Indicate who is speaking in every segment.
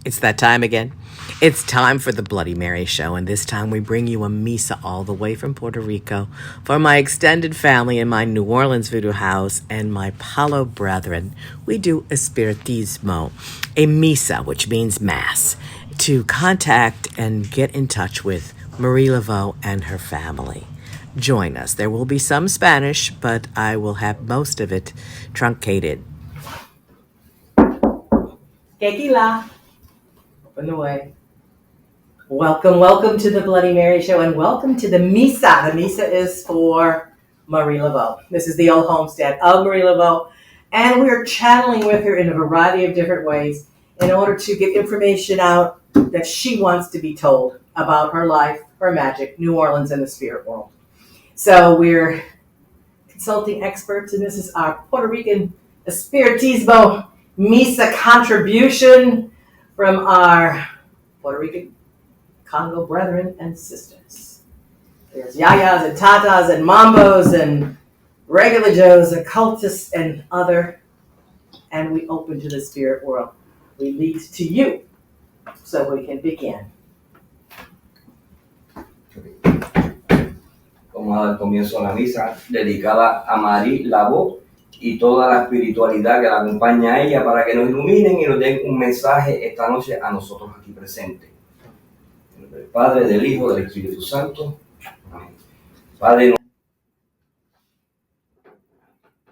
Speaker 1: It's that time again. It's time for the Bloody Mary Show, and this time we bring you a Misa all the way from Puerto Rico for my extended family in my New Orleans Voodoo house and my Palo brethren. We do espiritismo, a Misa, which means mass, to contact and get in touch with Marie Laveau and her family. Join us. There will be some Spanish, but I will have most of it truncated. Tequila. Open the way. Welcome to the Bloody Mary Show, and welcome to the Misa. The Misa is for Marie Laveau. This is the old homestead of Marie Laveau, and we're channeling with her in a variety of different ways in order to get information out that she wants to be told about her life, her magic, New Orleans, and the spirit world. So we're consulting experts, and this is our Puerto Rican espiritismo Misa contribution from our Puerto Rican Congo brethren and sisters. There's Yayas and Tatas and Mambos and regular Joes, occultists and other, and we open to the spirit world. We lead to you so we can begin.
Speaker 2: Vamos a dar comienzo a la misa dedicada a Marie Laveau y toda la espiritualidad que la acompaña a ella para que nos iluminen y nos den un mensaje esta noche a nosotros aquí presentes. En nombre del Padre, del Hijo, del Espíritu Santo. Amén. Padre,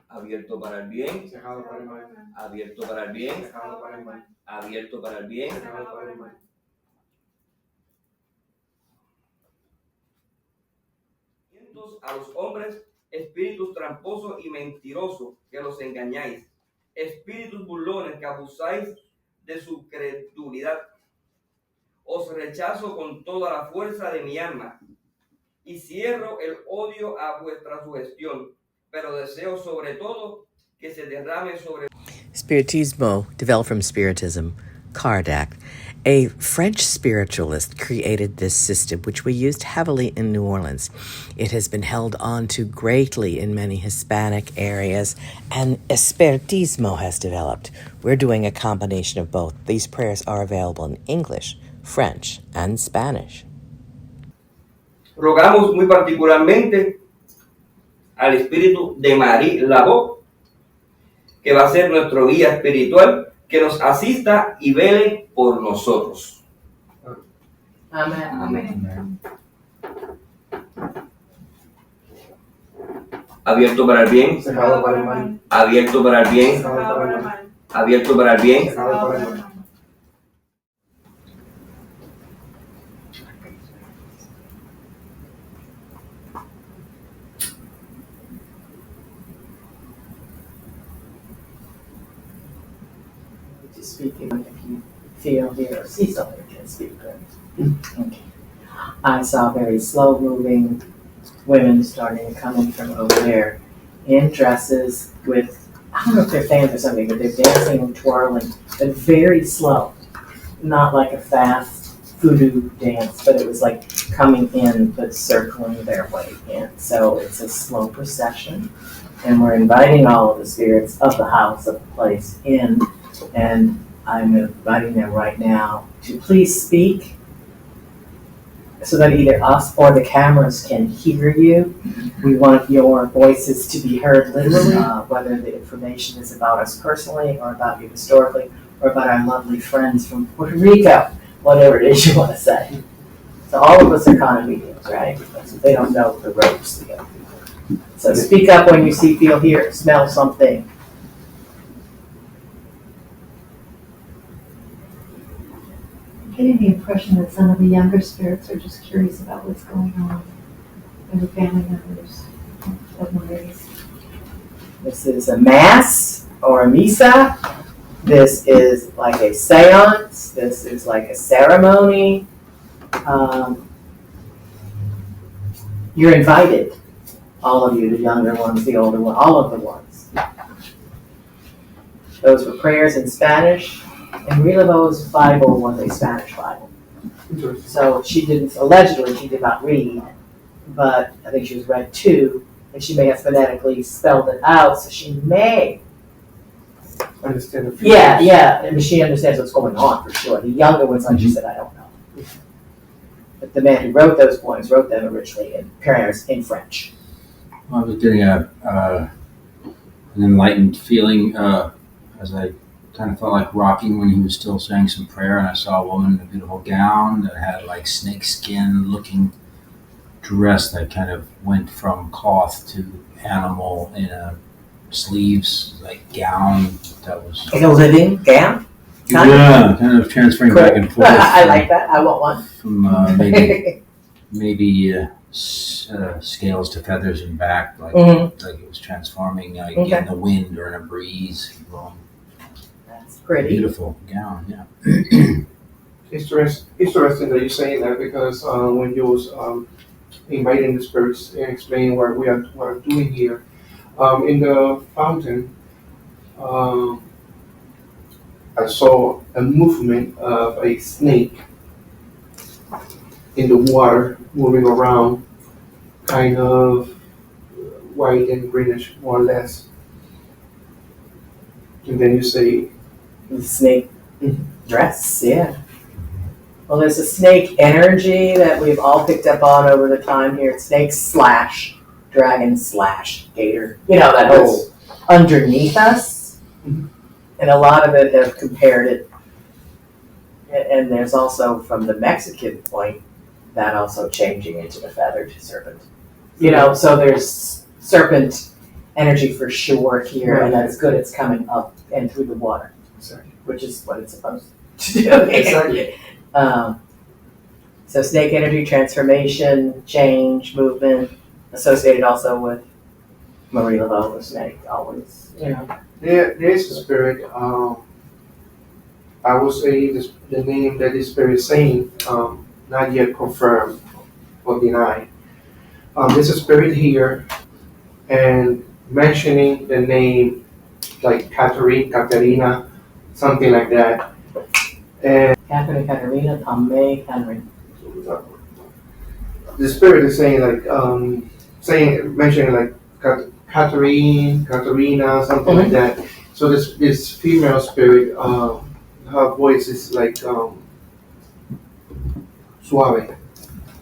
Speaker 2: abierto para el bien, cerrado para el mal. Abierto para el bien, cerrado para el mal. Abierto para el bien, cerrado para el mal. A los hombres, espíritus tramposos y mentirosos que los engañáis, espíritus burlones que abusáis de su credulidad. Os rechazo con toda la fuerza de mi alma y cierro el odio a vuestra sugestión, pero deseo sobre todo que se derrame sobre...
Speaker 1: Spiritismo developed from Spiritism. Kardec, a French spiritualist, created this system, which we used heavily in New Orleans. It has been held on to greatly in many Hispanic areas, and espiritismo has developed. We're doing a combination of both. These prayers are available in English, French, and Spanish.
Speaker 2: Rogamos muy particularmente al espíritu de Marie Laveau, que va a ser nuestro guía espiritual, que nos asista y vele por nosotros.
Speaker 1: Amén.
Speaker 2: Amén. Abierto para el bien, cerrado para el mal. Abierto para el bien, cerrado para el mal. Abierto para el bien, cerrado para el mal.
Speaker 1: Speaking if you feel, hear, or see something, you can speak. Okay. I saw very slow moving women starting to come in from over there in dresses with, I don't know if they're fans or something, but they're dancing and twirling, but very slow. Not like a fast voodoo dance, but it was like coming in but circling their way in. So it's a slow procession, and we're inviting all of the spirits of the house, of the place, in. And I'm inviting them right now to please speak so that either us or the cameras can hear you. We want your voices to be heard literally, whether the information is about us personally or about you historically or about our lovely friends from Puerto Rico, whatever it is you want to say. So all of us are kind of mediums, right? Because they don't know the ropes to go through. So speak up when you see, feel, hear, smell something.
Speaker 3: Getting the impression that some of the younger spirits are just curious about what's going on with the family members of Marie's.
Speaker 1: This is a mass or a misa. This is like a seance. This is like a ceremony. You're invited, all of you, the younger ones, the older ones, all of the ones. Those were prayers in Spanish. And Marie Laveau's Bible was a Spanish Bible. So she allegedly she did not read, but I think she was read to, and she may have phonetically spelled it out, so she may
Speaker 4: understand the
Speaker 1: Yeah,
Speaker 4: feelings.
Speaker 1: yeah, I mean, she understands what's going on for sure. The younger ones, like she said, I don't know. But the man who wrote those poems wrote them originally in prayers in French.
Speaker 5: I was getting an enlightened feeling as I kind of felt like rocking when he was still saying some prayer, and I saw a woman in a beautiful gown that had like snakeskin looking dress that kind of went from cloth to animal in a sleeves like gown that was
Speaker 1: Like a living gown? Kind of.
Speaker 5: yeah, kind of transferring back and forth.
Speaker 1: I like that. I want one.
Speaker 5: From maybe scales to feathers and back, like like it was transforming like in the wind or in a breeze. Blowing.
Speaker 1: That's pretty.
Speaker 5: Beautiful gown, yeah.
Speaker 4: Interesting that you're saying that because when you was inviting the spirits and explaining what we're doing here, in the fountain, I saw a movement of a snake in the water moving around, kind of white and greenish, more or less. And then you say,
Speaker 1: The snake dress, yeah. Well, there's a snake energy that we've all picked up on over the time here. Snake slash dragon slash gator. You know, that whole underneath us. And a lot of it have compared it. And there's also, from the Mexican point, that also changing into the feathered serpent. You know, so there's serpent energy for sure here, and that's good. It's coming up and through the water, which is what it's supposed to do.
Speaker 4: Exactly.
Speaker 1: So snake energy, transformation, change, movement, associated also with Marie Laveau, the snake, always, you know.
Speaker 4: There is a spirit. I will say the name that this spirit is saying, not yet confirmed or denied. There's a spirit here, and mentioning the name like Katerina, something like that. And
Speaker 1: Catherine Katerina, Pame Henry.
Speaker 4: the spirit is saying like mentioning like Katerina, something like that. So this female spirit, her voice is like suave,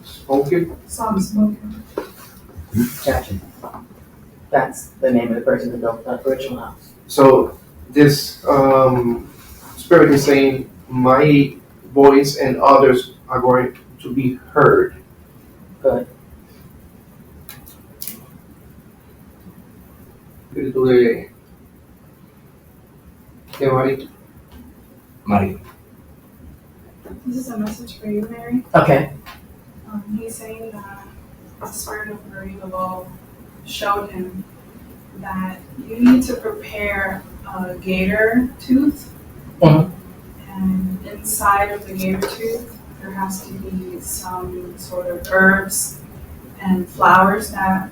Speaker 4: spoken.
Speaker 3: Soft spoken.
Speaker 1: Gotcha. That's the name of the person who built the original house.
Speaker 4: So this spirit is saying my voice and others are going to be heard.
Speaker 1: Good.
Speaker 4: Espíritu de
Speaker 2: Marie.
Speaker 6: This is a message for you, Mary.
Speaker 1: Okay.
Speaker 6: He's saying that the spirit of Marie Laveau showed him that you need to prepare a gator tooth. And inside of the gator tooth, there has to be some sort of herbs and flowers that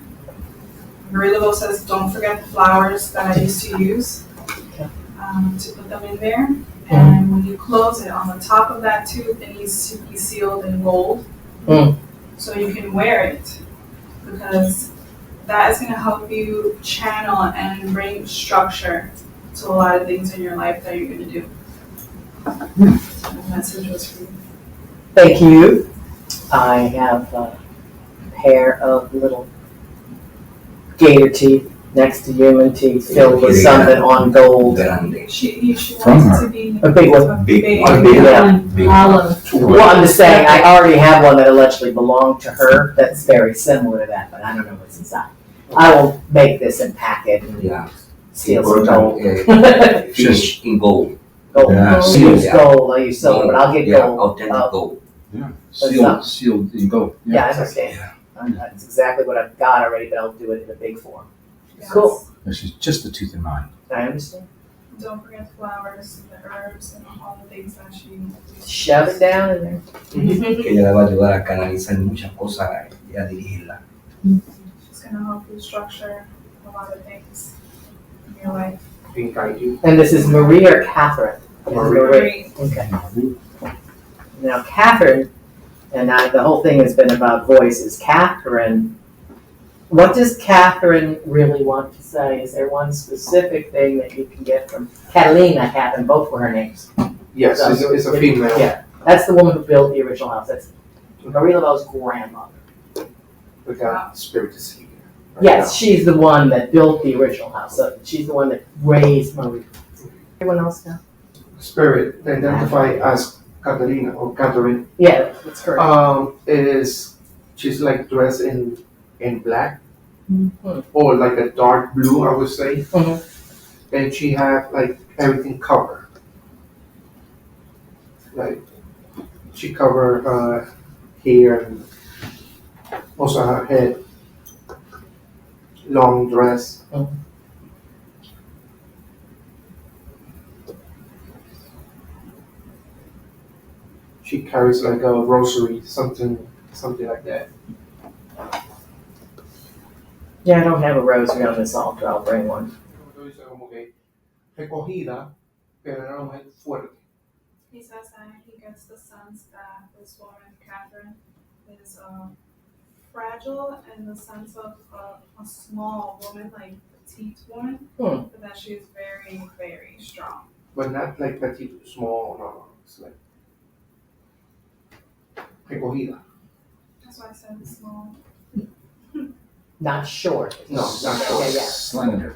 Speaker 6: Marie Laveau says, don't forget the flowers that I used to use to put them in there. And when you close it, on the top of that tooth, it needs to be sealed in gold. So you can wear it, because that is going to help you channel and bring structure to a lot of things in your life that you're going to do. So the message was for you.
Speaker 1: Thank you. I have a pair of little gator teeth next to human teeth filled with something on gold.
Speaker 6: She
Speaker 5: From
Speaker 6: wants
Speaker 5: her.
Speaker 6: it to be
Speaker 1: A big one.
Speaker 6: big.
Speaker 1: Yeah. Well, I'm just saying, I already have one that allegedly belonged to her that's very similar to that, but I don't know what's inside. I will make this and pack it and steal some gold.
Speaker 2: Finish in gold.
Speaker 1: Gold.
Speaker 5: Yeah,
Speaker 1: I
Speaker 5: sealed,
Speaker 1: use gold, I use silver, but I'll get gold.
Speaker 2: Authentic gold.
Speaker 5: Yeah,
Speaker 1: But
Speaker 5: sealed in gold.
Speaker 1: Yeah, I understand. That's exactly what I've got already, but I'll do it in a big form.
Speaker 6: Yes.
Speaker 1: Cool.
Speaker 5: She's just the tooth in mind.
Speaker 1: I understand.
Speaker 6: Don't forget the flowers, the herbs, and all the things that she used.
Speaker 1: Shove it down in there.
Speaker 2: Que ella le va a ayudar a canalizar muchas cosas y a dirigirla.
Speaker 6: She's going to help you structure a lot of things in your life.
Speaker 4: and guide you.
Speaker 1: And this is Marie or Catherine?
Speaker 4: Marie.
Speaker 1: Okay. Now, Catherine, and the whole thing has been about voices. Catherine What does Catherine really want to say? Is there one specific thing that you can get from Catalina? Catherine, both were her names.
Speaker 4: Yes,
Speaker 1: So
Speaker 4: it's a female.
Speaker 1: Yeah, that's the woman who built the original house. That's Marie Laveau's grandmother.
Speaker 4: We got Spiritism here. right
Speaker 1: Yes, she's the one that built the original house. So she's the one that raised Marie. Everyone else know?
Speaker 4: now. Spirit, identified as Catalina or Catherine,
Speaker 1: Yeah, that's correct.
Speaker 4: she's like dressed in black
Speaker 1: Mhm.
Speaker 4: or like a dark blue, I would say.
Speaker 1: Mhm.
Speaker 4: And she had like everything covered. Like she covered her hair and also her head. Long dress.
Speaker 1: Mhm.
Speaker 4: She carries like a rosary, something like that.
Speaker 1: Yeah, I don't have a rosary on this altar. I'll bring one.
Speaker 4: Recogida, pero era una mujer fuerte.
Speaker 6: He says that he gets the sense that this woman, Catherine, is fragile in the sense of a small woman, like a petite woman, but that she is very, very strong.
Speaker 4: But not like petite, small, no. It's like recogida.
Speaker 6: That's why I said small.
Speaker 1: Not short.
Speaker 4: No, not short.
Speaker 1: Yeah, yeah.
Speaker 5: Slender.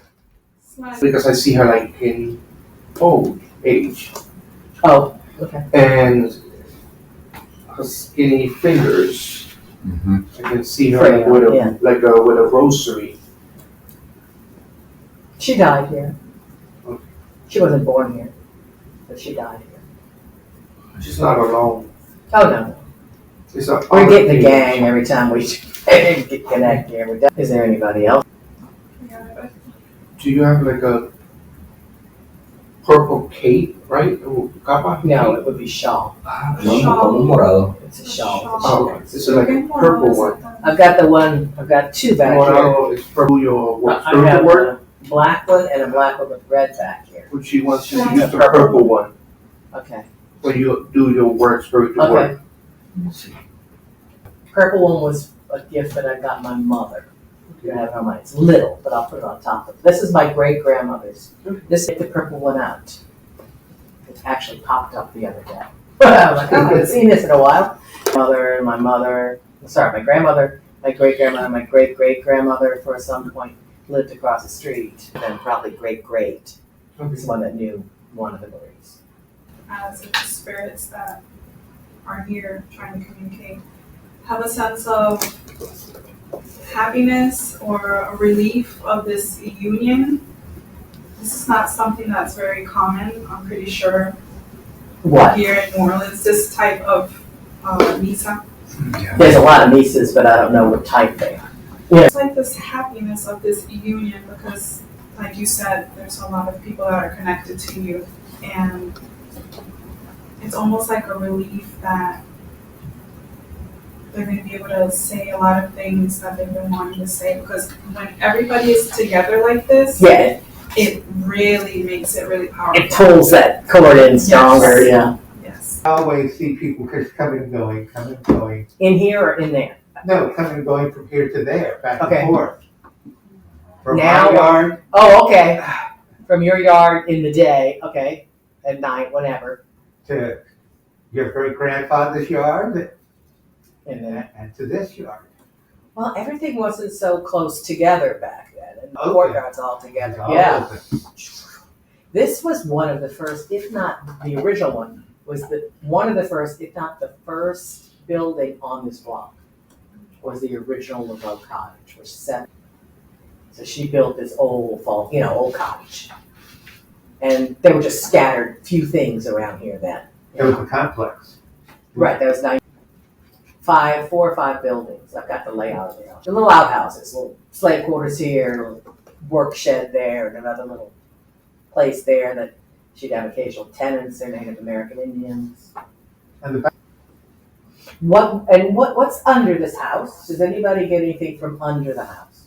Speaker 6: Slight.
Speaker 4: Because I see her like in old age.
Speaker 1: Oh, okay.
Speaker 4: And her skinny fingers.
Speaker 5: Mm-hmm.
Speaker 4: I can see her
Speaker 1: Frail,
Speaker 4: with a
Speaker 1: yeah.
Speaker 4: with a rosary.
Speaker 1: She died here.
Speaker 4: Okay.
Speaker 1: She wasn't born here, but she died here.
Speaker 4: She's not alone.
Speaker 1: Oh no,
Speaker 4: It's a
Speaker 1: we're getting the gang every time we connect here. Is there anybody else?
Speaker 6: Yeah, but
Speaker 4: Do you have like a purple cape, right? Or capa?
Speaker 1: No, it would be shawl.
Speaker 5: Como un morado.
Speaker 1: It's a shawl.
Speaker 4: Oh, okay. This is like a purple one.
Speaker 1: I've got the one. I've got two back here.
Speaker 4: Morado is purple. Your what?
Speaker 1: I have
Speaker 4: Purple word?
Speaker 1: a black one and a black one with red back here.
Speaker 4: But she wants you to use the purple one
Speaker 1: Okay.
Speaker 4: when you do your work, spiritual
Speaker 1: Okay.
Speaker 4: work.
Speaker 1: Purple one was a gift that I got my mother. I have it on mine. It's little, but I'll put it on top of it. This is my great grandmother's. This take the purple one out. It actually popped up the other day. I was like, oh, I haven't seen this in a while. My grandmother, my great grandmother, my great great grandmother for some point lived across the street. Then probably great great is the one that knew one of the Maries.
Speaker 6: as if the spirits that are here trying to communicate have a sense of happiness or a relief of this union. This is not something that's very common, I'm pretty sure,
Speaker 1: What?
Speaker 6: here in New Orleans, this type of Misa.
Speaker 5: Yeah.
Speaker 1: There's a lot of Misas, but I don't know what type they are.
Speaker 6: It's like this happiness of this union because, like you said, there's a lot of people that are connected to you, and it's almost like a relief that they're going to be able to say a lot of things that they've been wanting to say, because when everybody is together like this,
Speaker 1: Yeah,
Speaker 6: it really makes it really powerful.
Speaker 1: it pulls that cord in stronger, yeah.
Speaker 6: Yes.
Speaker 7: I always see people just coming and going.
Speaker 1: In here or in there?
Speaker 7: No, coming and going from here to there, back
Speaker 1: Okay.
Speaker 7: and forth. From
Speaker 1: Now-
Speaker 7: my yard
Speaker 1: Oh, okay. From your yard in the day, okay, at night, whenever,
Speaker 7: to your great grandfather's yard
Speaker 1: and then.
Speaker 7: and to this yard.
Speaker 1: Well, everything wasn't so close together back then, and the
Speaker 7: Okay.
Speaker 1: courtyards all together,
Speaker 7: It's all
Speaker 1: yeah.
Speaker 7: open.
Speaker 1: This was one of the first, if not the original one, was one of the first, if not the first building on this block was the original Laveau cottage, which set. So she built this old cottage. And there were just scattered few things around here then.
Speaker 7: It was a complex.
Speaker 1: Right, there was 4 or 5 buildings. I've got the layout of the house. The little outhouses, little slave quarters here, little work shed there, and another little place there that she'd have occasional tenants. They're Native American Indians.
Speaker 7: And the back,
Speaker 1: What's under this house? Does anybody get anything from under the house?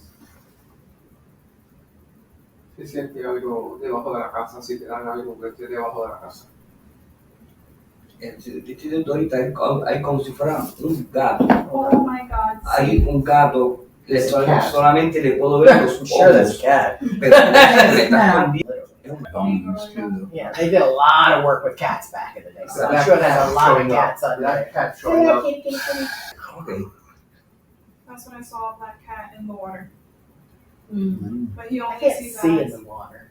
Speaker 4: Se siente algo debajo de la casa, si te dan algo que esté debajo de la casa.
Speaker 2: Ahorita hay como si fuera un gato.
Speaker 6: Oh my God.
Speaker 2: Hay un gato
Speaker 1: It's a cat.
Speaker 2: solamente le puedo ver los
Speaker 1: I'm sure that's a
Speaker 2: ojos.
Speaker 1: cat.
Speaker 2: Pero está escondido.
Speaker 5: Bones too.
Speaker 1: Yeah, they did a lot of work with cats back in the day, so I'm sure there's a lot of cats on there.
Speaker 4: That cat showing up.
Speaker 2: Okay.
Speaker 6: That's when I saw a black cat in the water.
Speaker 5: Mm.
Speaker 6: But he
Speaker 1: I
Speaker 6: only
Speaker 1: can't
Speaker 6: sees
Speaker 1: see in
Speaker 6: eyes.
Speaker 1: the water.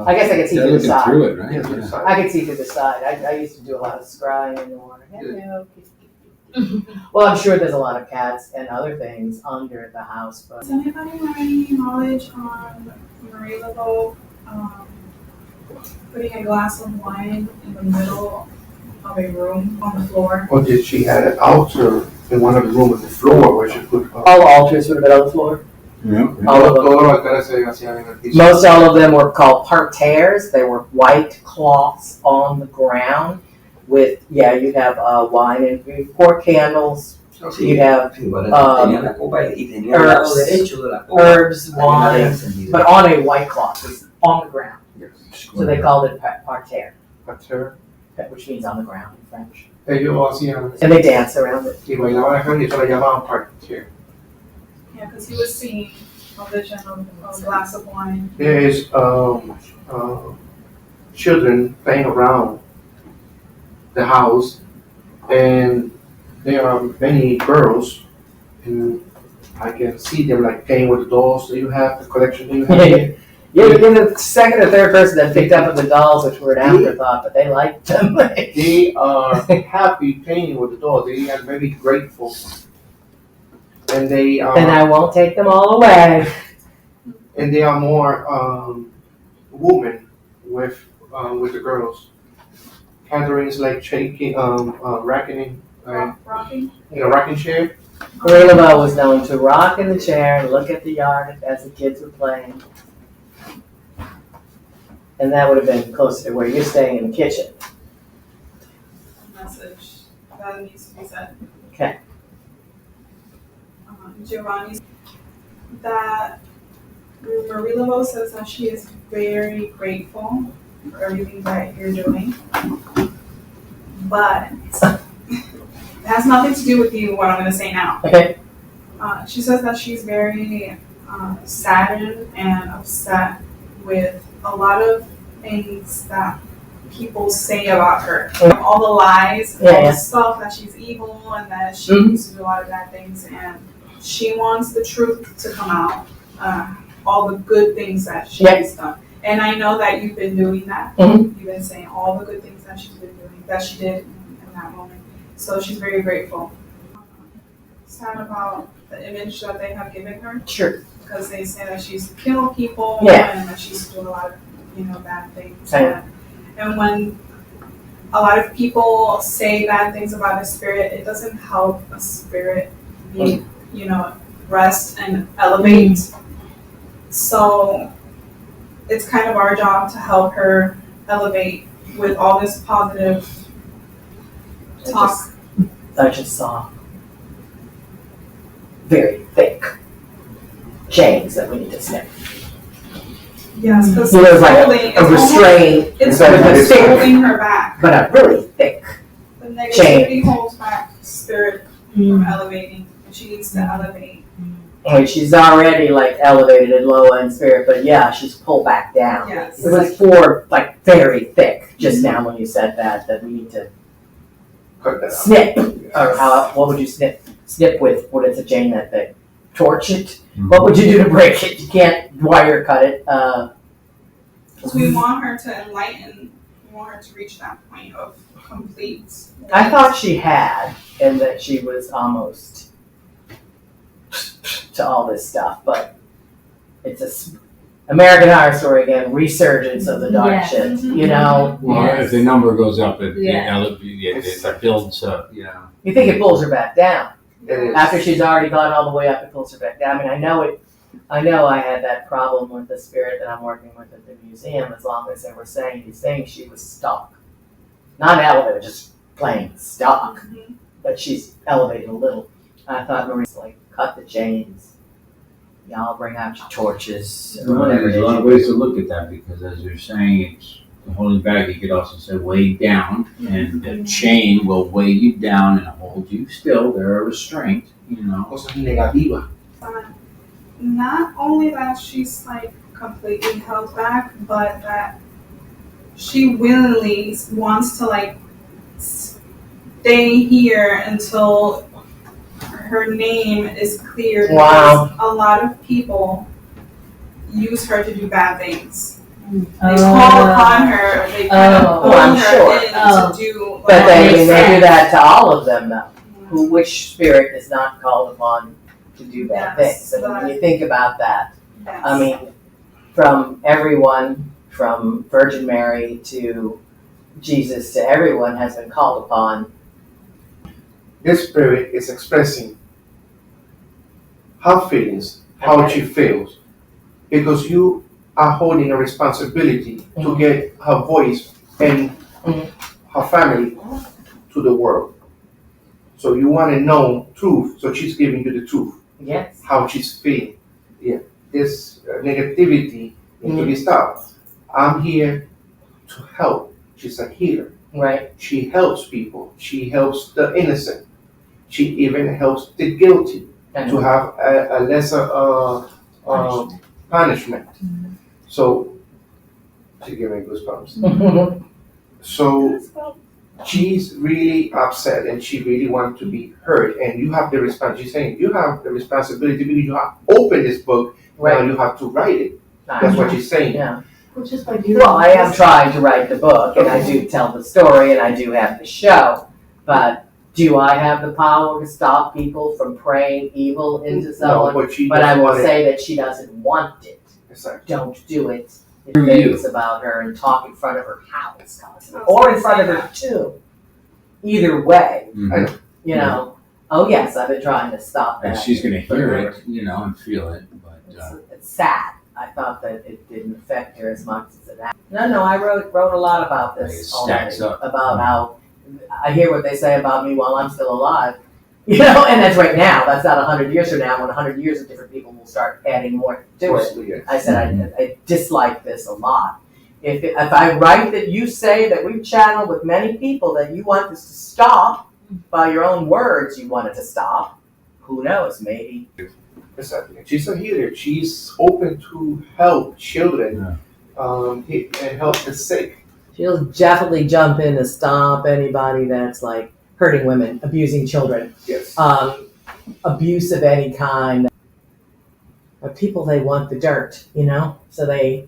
Speaker 1: I guess I can see
Speaker 5: They're
Speaker 1: through the
Speaker 5: looking
Speaker 1: side.
Speaker 5: through it, right?
Speaker 4: Yeah, to the
Speaker 5: Yeah.
Speaker 4: side.
Speaker 1: I can see through the side. I used to do a lot of scrying in the water. Hello. Well, I'm sure there's a lot of cats and other things under the house, but
Speaker 6: Does anybody have any knowledge on Marie Laveau putting a glass of wine in the middle of a room on the floor?
Speaker 4: Or did she have an altar in one of the rooms on the floor where she put
Speaker 1: all the altars would have been on the floor.
Speaker 5: Yeah.
Speaker 1: All of them.
Speaker 4: Todos los altares se hacían en el piso.
Speaker 1: Most all of them were called parterres. They were white cloths on the ground with, you'd have wine and you pour candles. You'd have
Speaker 2: Tenía la copa y tenía el lado
Speaker 1: herbs,
Speaker 2: derecho de la copa.
Speaker 1: herbs,
Speaker 2: Ahí la había
Speaker 1: wine,
Speaker 2: encendido.
Speaker 1: but on a white cloth, it's on the ground.
Speaker 4: Yes.
Speaker 1: So they called it parterre,
Speaker 4: Altar.
Speaker 1: which means on the ground in French.
Speaker 4: Ellos hacían
Speaker 1: And they dance around it.
Speaker 4: y bailaban acá y eso la llamaban partir.
Speaker 6: Yeah, because he was seeing a vision of a glass of wine.
Speaker 4: There is children playing around the house, and there are many girls, and I can see them like playing with the dolls that you have, the collection that you have.
Speaker 1: Yeah, you're the second or third person that picked up on the dolls, which were an afterthought, but they liked them.
Speaker 4: They are happy playing with the dolls. They are very grateful, and they are.
Speaker 1: And I won't take them all away.
Speaker 4: And they are more women with the girls. Catherine's like shaking, rocking,
Speaker 6: Rocking?
Speaker 4: in a rocking chair.
Speaker 1: Marie Laveau was known to rock in the chair and look at the yard as the kids were playing. And that would have been closer to where you're staying in the kitchen.
Speaker 6: Message that needs to be said.
Speaker 1: Okay.
Speaker 6: Giovanni, that Marie Laveau says that she is very grateful for everything that you're doing, but it has nothing to do with you, what I'm going to say now.
Speaker 1: Okay.
Speaker 6: She says that she's very saddened and upset with a lot of things that people say about her. All the lies, all the stuff that she's evil and that she used to do a lot of bad things, and she wants the truth to come out. All the good things that she's done. And I know that you've been doing that. You've been saying all the good things that she's been doing, that she did in that moment. So she's very grateful. Sad about the image that they have given her.
Speaker 1: Sure.
Speaker 6: Because they say that she's killing people and that she's doing a lot of, bad things. And when a lot of people say bad things about a spirit, it doesn't help a spirit be, rest and elevate. So it's kind of our job to help her elevate with all this positive talk.
Speaker 1: I just saw very thick chains that we need to snip.
Speaker 6: Yes, because
Speaker 1: So there's like a restraint,
Speaker 6: it's
Speaker 1: thick,
Speaker 6: holding her back.
Speaker 1: but a really thick.
Speaker 6: The negativity holds back spirit from elevating, and she needs to elevate.
Speaker 1: And she's already like elevated and low in spirit, but she's pulled back down.
Speaker 6: Yes.
Speaker 1: It was for like very thick just now when you said that we need to
Speaker 4: Cut that out.
Speaker 1: snip, or what would you snip with when it's a chain that thick? Torch it? What would you do to break it? You can't wire cut it.
Speaker 6: Because we want her to enlighten, we want her to reach that point of complete.
Speaker 1: I thought she had, and that she was almost to all this stuff, but it's American Horror Story again, resurgence of the dark shit,
Speaker 5: Well, if the number goes up, it builds up,
Speaker 1: You think it pulls her back down.
Speaker 4: It is.
Speaker 1: After she's already gone all the way up, it pulls her back down. I mean, I know I had that problem with the spirit that I'm working with at the museum. As long as they were saying these things, she was stuck. Not elevated, just plain stuck. But she's elevated a little. I thought Marie's like, cut the chains. Y'all bring out your torches. Or whatever
Speaker 5: There's
Speaker 1: it
Speaker 5: a lot
Speaker 1: is.
Speaker 5: of ways to look at that, because as you're saying, it's holding back. You could also say weigh down, and the chain will weigh you down and hold you still. They're a restraint,
Speaker 4: Cosas negativas.
Speaker 6: not only that she's like completely held back, but that she willingly wants to like stay here until her name is cleared.
Speaker 1: Wow.
Speaker 6: Because a lot of people use her to do bad things. They
Speaker 3: Oh.
Speaker 6: call upon her, they kind of pull
Speaker 1: I'm
Speaker 6: her
Speaker 1: sure.
Speaker 6: in to do.
Speaker 1: But they
Speaker 3: makes
Speaker 1: do
Speaker 3: sense.
Speaker 1: that to all of them though. Which spirit is not called upon to do bad
Speaker 6: Yes,
Speaker 1: things? And when you think about that,
Speaker 6: Yes.
Speaker 1: I mean, from everyone, from Virgin Mary to Jesus to everyone has been called upon.
Speaker 4: This spirit is expressing her feelings, how she feels, because you are holding a responsibility to get her voice and her family to the world. So you want to know truth, so she's giving you the truth,
Speaker 1: Yes.
Speaker 4: how she's feeling. Yeah, this negativity needs to be stopped. I'm here to help. She's a healer.
Speaker 1: Right.
Speaker 4: She helps people. She helps the innocent. She even helps the guilty to have a lesser punishment. So, she gave me goosebumps. So, she's really upset and she really wants to be heard. And you have the response. She's saying you have the responsibility because you have opened this book. Now
Speaker 1: Right.
Speaker 4: you have to write it. That's what she's saying.
Speaker 1: Yeah.
Speaker 3: Well, just by doing
Speaker 1: Well, I am
Speaker 3: this-
Speaker 1: trying to write the book, and I do tell the story, and I do have the show. But do I have the power to stop people from praying evil into
Speaker 4: No,
Speaker 1: someone?
Speaker 4: but she
Speaker 1: But I
Speaker 4: doesn't
Speaker 1: will
Speaker 4: want it.
Speaker 1: say that she doesn't want it.
Speaker 4: Exactly.
Speaker 1: Don't do it. It
Speaker 5: Through you.
Speaker 1: thinks about her and talk in front of her house constantly, or in front of her too. Either way,
Speaker 5: Mhm.
Speaker 1: you know. Oh yes, I've been trying to stop that.
Speaker 5: And she's going to hear
Speaker 1: forever.
Speaker 5: it, you know, and feel it. But
Speaker 1: It's sad. I thought that it didn't affect her as much as it had. No, I wrote a lot about
Speaker 5: It
Speaker 1: this
Speaker 5: stacks
Speaker 1: already.
Speaker 5: up.
Speaker 1: About how I hear what they say about me while I'm still alive. You know, and that's right now. That's not 100 years from now. When 100 years of different people will start adding more to it.
Speaker 4: Mostly, yes.
Speaker 1: I said I dislike this a lot. If I write that you say that we've channeled with many people that you want this to stop by your own words, you want it to stop. Who knows? Maybe.
Speaker 4: Exactly. She's a healer. She's open to help children and help the sick.
Speaker 1: She'll definitely jump in to stop anybody that's like hurting women, abusing children,
Speaker 4: Yes.
Speaker 1: abuse of any kind. People, they want the dirt, you know? So the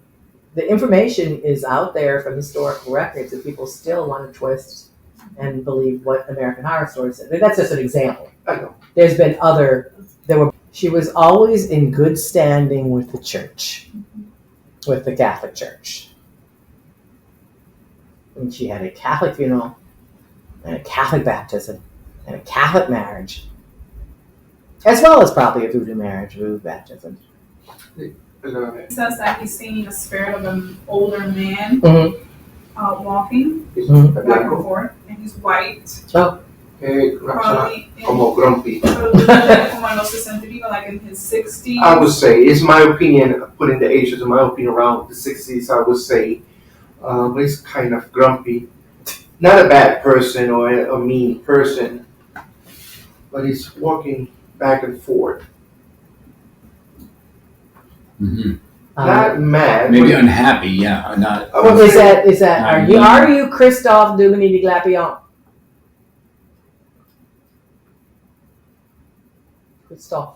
Speaker 1: information is out there from historical records and people still want to twist and believe what American Horror Story said. That's just an example.
Speaker 4: I know.
Speaker 1: There's been she was always in good standing with the church, with the Catholic Church. And she had a Catholic funeral, and a Catholic baptism, and a Catholic marriage, as well as probably a voodoo marriage, voodoo baptism.
Speaker 6: It says that he's seeing the spirit of an older man walking back and forth, and he's white. Probably
Speaker 4: Como grumpy.
Speaker 6: como en los 60, like in his 60s.
Speaker 4: I would say, it's my opinion, putting the ages in my opinion around the 60s, I would say, he's kind of grumpy. Not a bad person or a mean person, but he's walking back and forth. Not mad.
Speaker 5: maybe
Speaker 4: but
Speaker 5: unhappy, yeah. Not.
Speaker 4: I would say,
Speaker 1: Is that are you Christophe Dumini de Glapion? Christophe.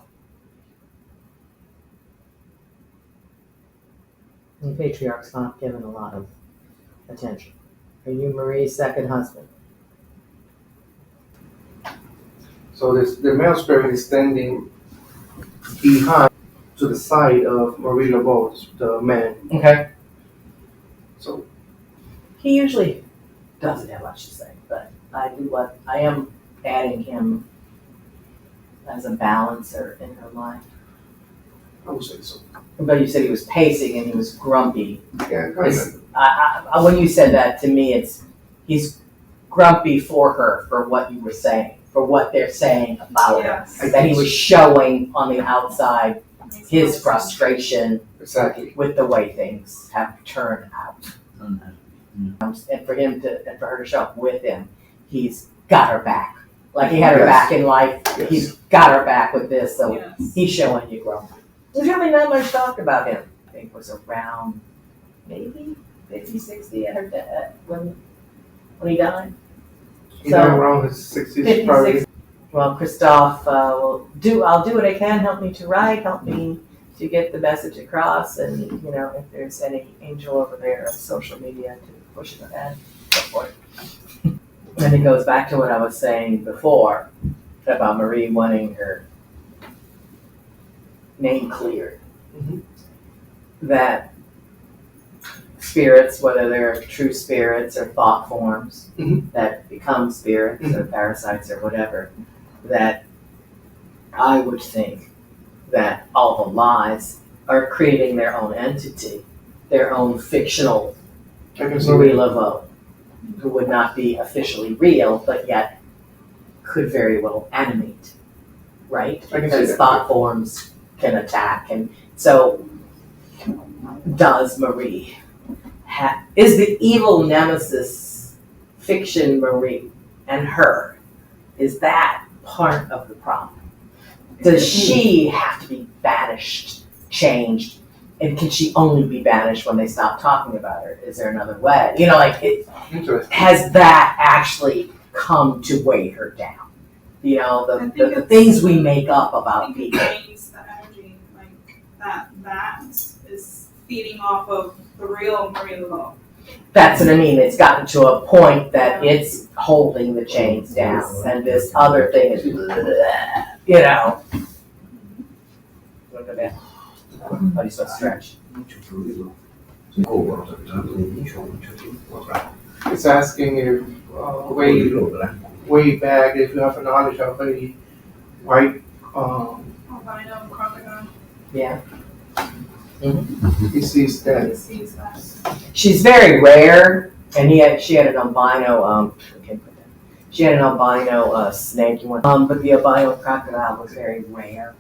Speaker 1: The patriarch's not given a lot of attention. Are you Marie's second husband?
Speaker 4: so the male spirit is standing behind to the side of Marie Laveau, the man.
Speaker 1: Okay.
Speaker 4: So
Speaker 1: He usually doesn't have much to say, but I am adding him as a balancer in her life.
Speaker 4: I would say so.
Speaker 1: But you said he was pacing and he was grumpy.
Speaker 4: Yeah, kind of.
Speaker 1: When you said that to me, he's grumpy for her, for what you were saying, for what they're saying about
Speaker 6: Yes.
Speaker 1: her. That he was showing on the outside his frustration
Speaker 4: Exactly.
Speaker 1: with the way things have turned out. And for her to show up with him, he's got her back. Like he had her
Speaker 4: Yes.
Speaker 1: back in life,
Speaker 4: Yes.
Speaker 1: he's got her back with this, so
Speaker 6: Yes.
Speaker 1: he's showing you grumpy. There's really not much talked about him. I think it was around maybe 50, 60 at her death when he died.
Speaker 4: You know, around his 60s,
Speaker 1: 50,
Speaker 4: probably.
Speaker 1: 60. Well, Christophe I'll do what I can, help me to write, help me to get the message across, and, you know, if there's any angel over there on social media to push it ahead, go for it. And it goes back to what I was saying before about Marie wanting her name cleared.
Speaker 4: Mhm.
Speaker 1: That spirits, whether they're true spirits or thought forms
Speaker 4: Mhm.
Speaker 1: that become spirits or parasites or whatever, that I would think that all the lies are creating their own entity, their own fictional
Speaker 4: I can see
Speaker 1: Marie
Speaker 4: that.
Speaker 1: Laveau, who would not be officially real, but yet could very well animate, right?
Speaker 4: I can see
Speaker 1: Because
Speaker 4: that.
Speaker 1: thought forms can attack, and so does Marie. Is the evil nemesis fiction Marie and her? Is that part of the problem? Does she have to be banished, changed, and can she only be banished when they stop talking about her? Is there another way? You know, like,
Speaker 4: Interesting.
Speaker 1: has that actually come to weigh her down? You know,
Speaker 6: I think
Speaker 1: the
Speaker 6: it's-
Speaker 1: things we make up
Speaker 6: I
Speaker 1: about
Speaker 6: think
Speaker 1: people.
Speaker 6: it drains the energy, like that is feeding off of the real Marie Laveau.
Speaker 1: That's what I mean. It's gotten to a point that it's holding the chains down, and this other thing is, you know. Look at that. How do you so stretch?
Speaker 4: It's asking if way back if you have a knowledge of a white
Speaker 6: Albino crocodile.
Speaker 1: Yeah.
Speaker 4: disease that
Speaker 6: He sees that.
Speaker 1: She's very rare, and she had an albino. She had an albino snake. But the albino crocodile was very rare.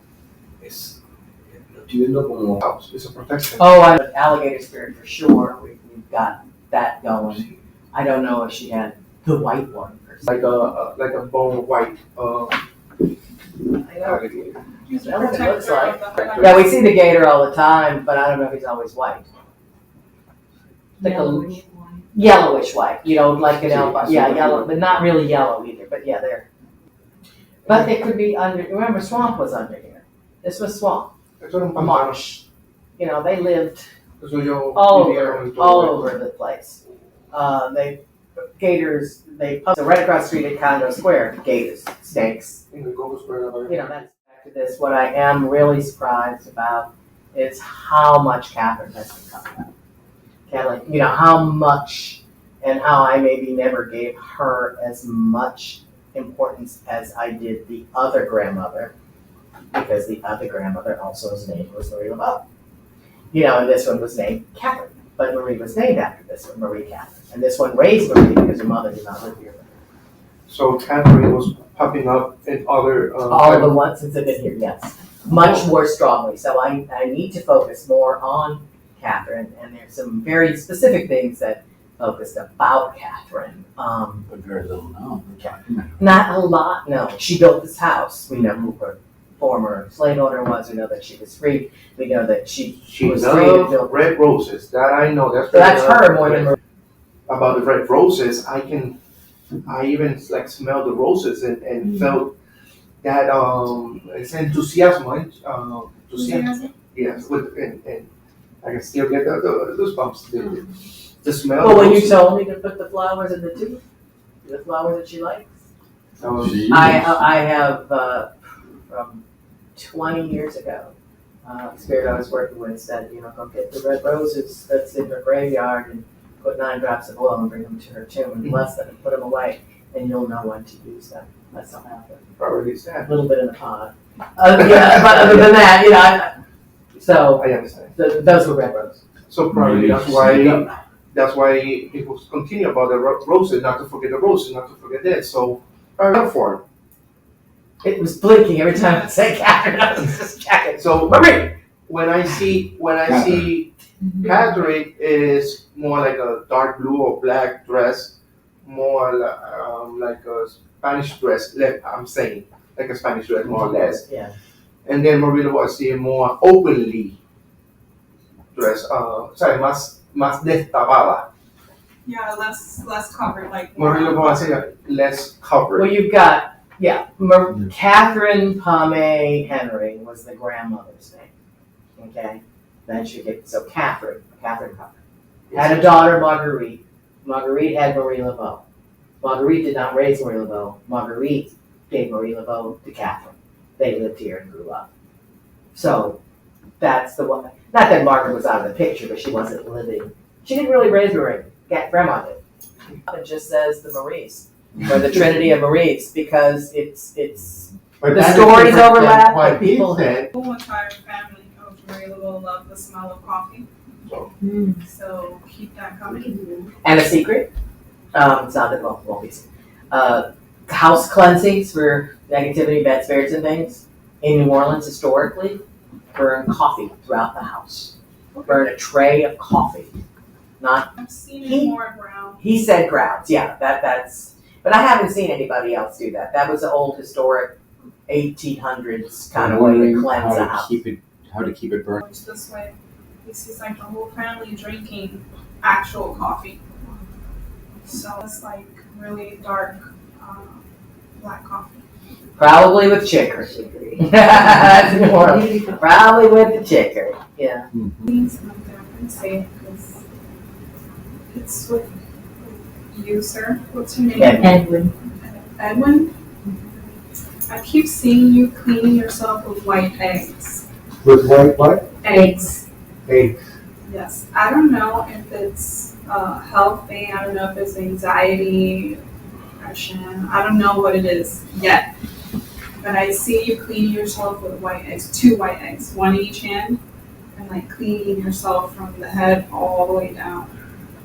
Speaker 4: helps. It's a protection.
Speaker 1: Oh, I alligator spirit for sure. We've got that going. I don't know if she had the white one.
Speaker 4: Like a bone white
Speaker 1: I know.
Speaker 4: alligator.
Speaker 6: He's a
Speaker 1: That's what it looks
Speaker 6: protector
Speaker 1: like.
Speaker 6: of the hunters.
Speaker 1: Yeah, we see the gator all the time, but I don't know if he's always white. Like
Speaker 3: Yellowish white.
Speaker 1: Yellowish white, you know, like an albino. Yeah, yellow, but not really yellow either. But yeah, there. But it could be under. Remember, swamp was under here. This was swamp,
Speaker 4: Eso era un
Speaker 1: a
Speaker 4: pantano.
Speaker 1: marsh. You know, they lived
Speaker 4: Eso yo
Speaker 1: all
Speaker 4: vivía
Speaker 1: over,
Speaker 4: en todo
Speaker 1: all
Speaker 4: eso.
Speaker 1: over the place. Gators. So right across the street at Congo Square, gators, snakes.
Speaker 4: En el Congo Square,
Speaker 1: You know, that's back to this. What I am really surprised about is how much Catherine has become. Kelly, you know, how much and how I maybe never gave her as much importance as I did the other grandmother, because the other grandmother also's name was Marie Laveau. You know, and this one was named Catherine, but Marie was named after this one, Marie Catherine. And this one raised Marie because her mother did not live here.
Speaker 4: So Catherine was popping up in other
Speaker 1: All of the ones since I've been here, yes. Much more strongly. So I need to focus more on Catherine, and there's some very specific things that focused about Catherine.
Speaker 5: But very little known.
Speaker 1: Not a lot, no. She built this house. We know who her former slave owner was. We know that she was free. We know that she was free to
Speaker 4: loved
Speaker 1: build.
Speaker 4: red roses. That I know.
Speaker 1: So that's her more than Marie.
Speaker 4: About the red roses. I even like smelled the roses and felt that it's enthusiasm. Enthusiasm. Yes, and I can still get the goosebumps. The smell.
Speaker 1: Well,
Speaker 4: of
Speaker 1: when you
Speaker 4: roses.
Speaker 1: told me to put the flowers in the tube, the flowers that she likes,
Speaker 4: That was-
Speaker 1: I have from 20 years ago. Spirit I was working with said, you know, go get the red roses that's in her graveyard and put 9 drops of oil and bring them to her tomb and bless them and put them away, and you'll know when to use them. That's not happening.
Speaker 4: probably sad.
Speaker 1: A little bit in the pot. Yeah, but other than that, you know, so
Speaker 4: I understand.
Speaker 1: those were red roses.
Speaker 4: So probably that's why people continue about the roses, not to forget the roses, not to forget this. So probably for
Speaker 1: It was blinking every time I say Catherine. I was just checking.
Speaker 4: so
Speaker 1: Marie!
Speaker 4: when I see Catherine is more like a dark blue or black dress, more like a Spanish dress. I'm saying like a Spanish dress, more or less.
Speaker 1: Yeah.
Speaker 4: And then Marie Laveau I see more openly dressed, más destapada.
Speaker 6: Yeah, less covered, like.
Speaker 4: Marie Laveau I see less covered.
Speaker 1: Well, you've got, Catherine Pomey Henry was the grandmother's name. Okay? Then she get, so Catherine Pomey. Had a daughter, Marguerite. Marguerite had Marie Laveau. Marguerite did not raise Marie Laveau. Marguerite gave Marie Laveau to Catherine. They lived here and grew up. So that's the one. Not that Margaret was out of the picture, but she wasn't living. She didn't really raise Marie. Grandma did. It just says the Maries, or the Trinity of Maries, because it's
Speaker 7: But
Speaker 1: the
Speaker 7: that is
Speaker 1: stories
Speaker 7: different than
Speaker 1: overlap,
Speaker 7: what
Speaker 1: but
Speaker 7: he
Speaker 1: people.
Speaker 7: said.
Speaker 6: The whole entire family of Marie Laveau love the smell of coffee. So keep that coming.
Speaker 1: And a secret. It's not that won't be. House cleansings for negativity, bad spirits, and things in New Orleans historically. Burn coffee throughout the house. Burn a tray of coffee. Not.
Speaker 6: I've seen it more brown.
Speaker 1: He said grounds. Yeah, that's. But I haven't seen anybody else do that. That was an old historic 1800s kind of way to cleanse a house.
Speaker 5: How to keep it burnt.
Speaker 6: It's this way. This is like the whole family drinking actual coffee. So it's like really dark black coffee.
Speaker 1: Probably with chicory. That's New Orleans. Probably with the chicory. Yeah.
Speaker 6: Things like that, I say it because it's with you, sir. What's your name?
Speaker 1: Edwin.
Speaker 6: Edwin? I keep seeing you cleaning yourself with white eggs.
Speaker 7: With what?
Speaker 6: Eggs.
Speaker 7: Eggs.
Speaker 6: Yes. I don't know if it's a health thing. I don't know if it's anxiety, depression. I don't know what it is yet. But I see you cleaning yourself with white eggs, 2 white eggs, 1 in each hand, and like cleaning yourself from the head all the way down.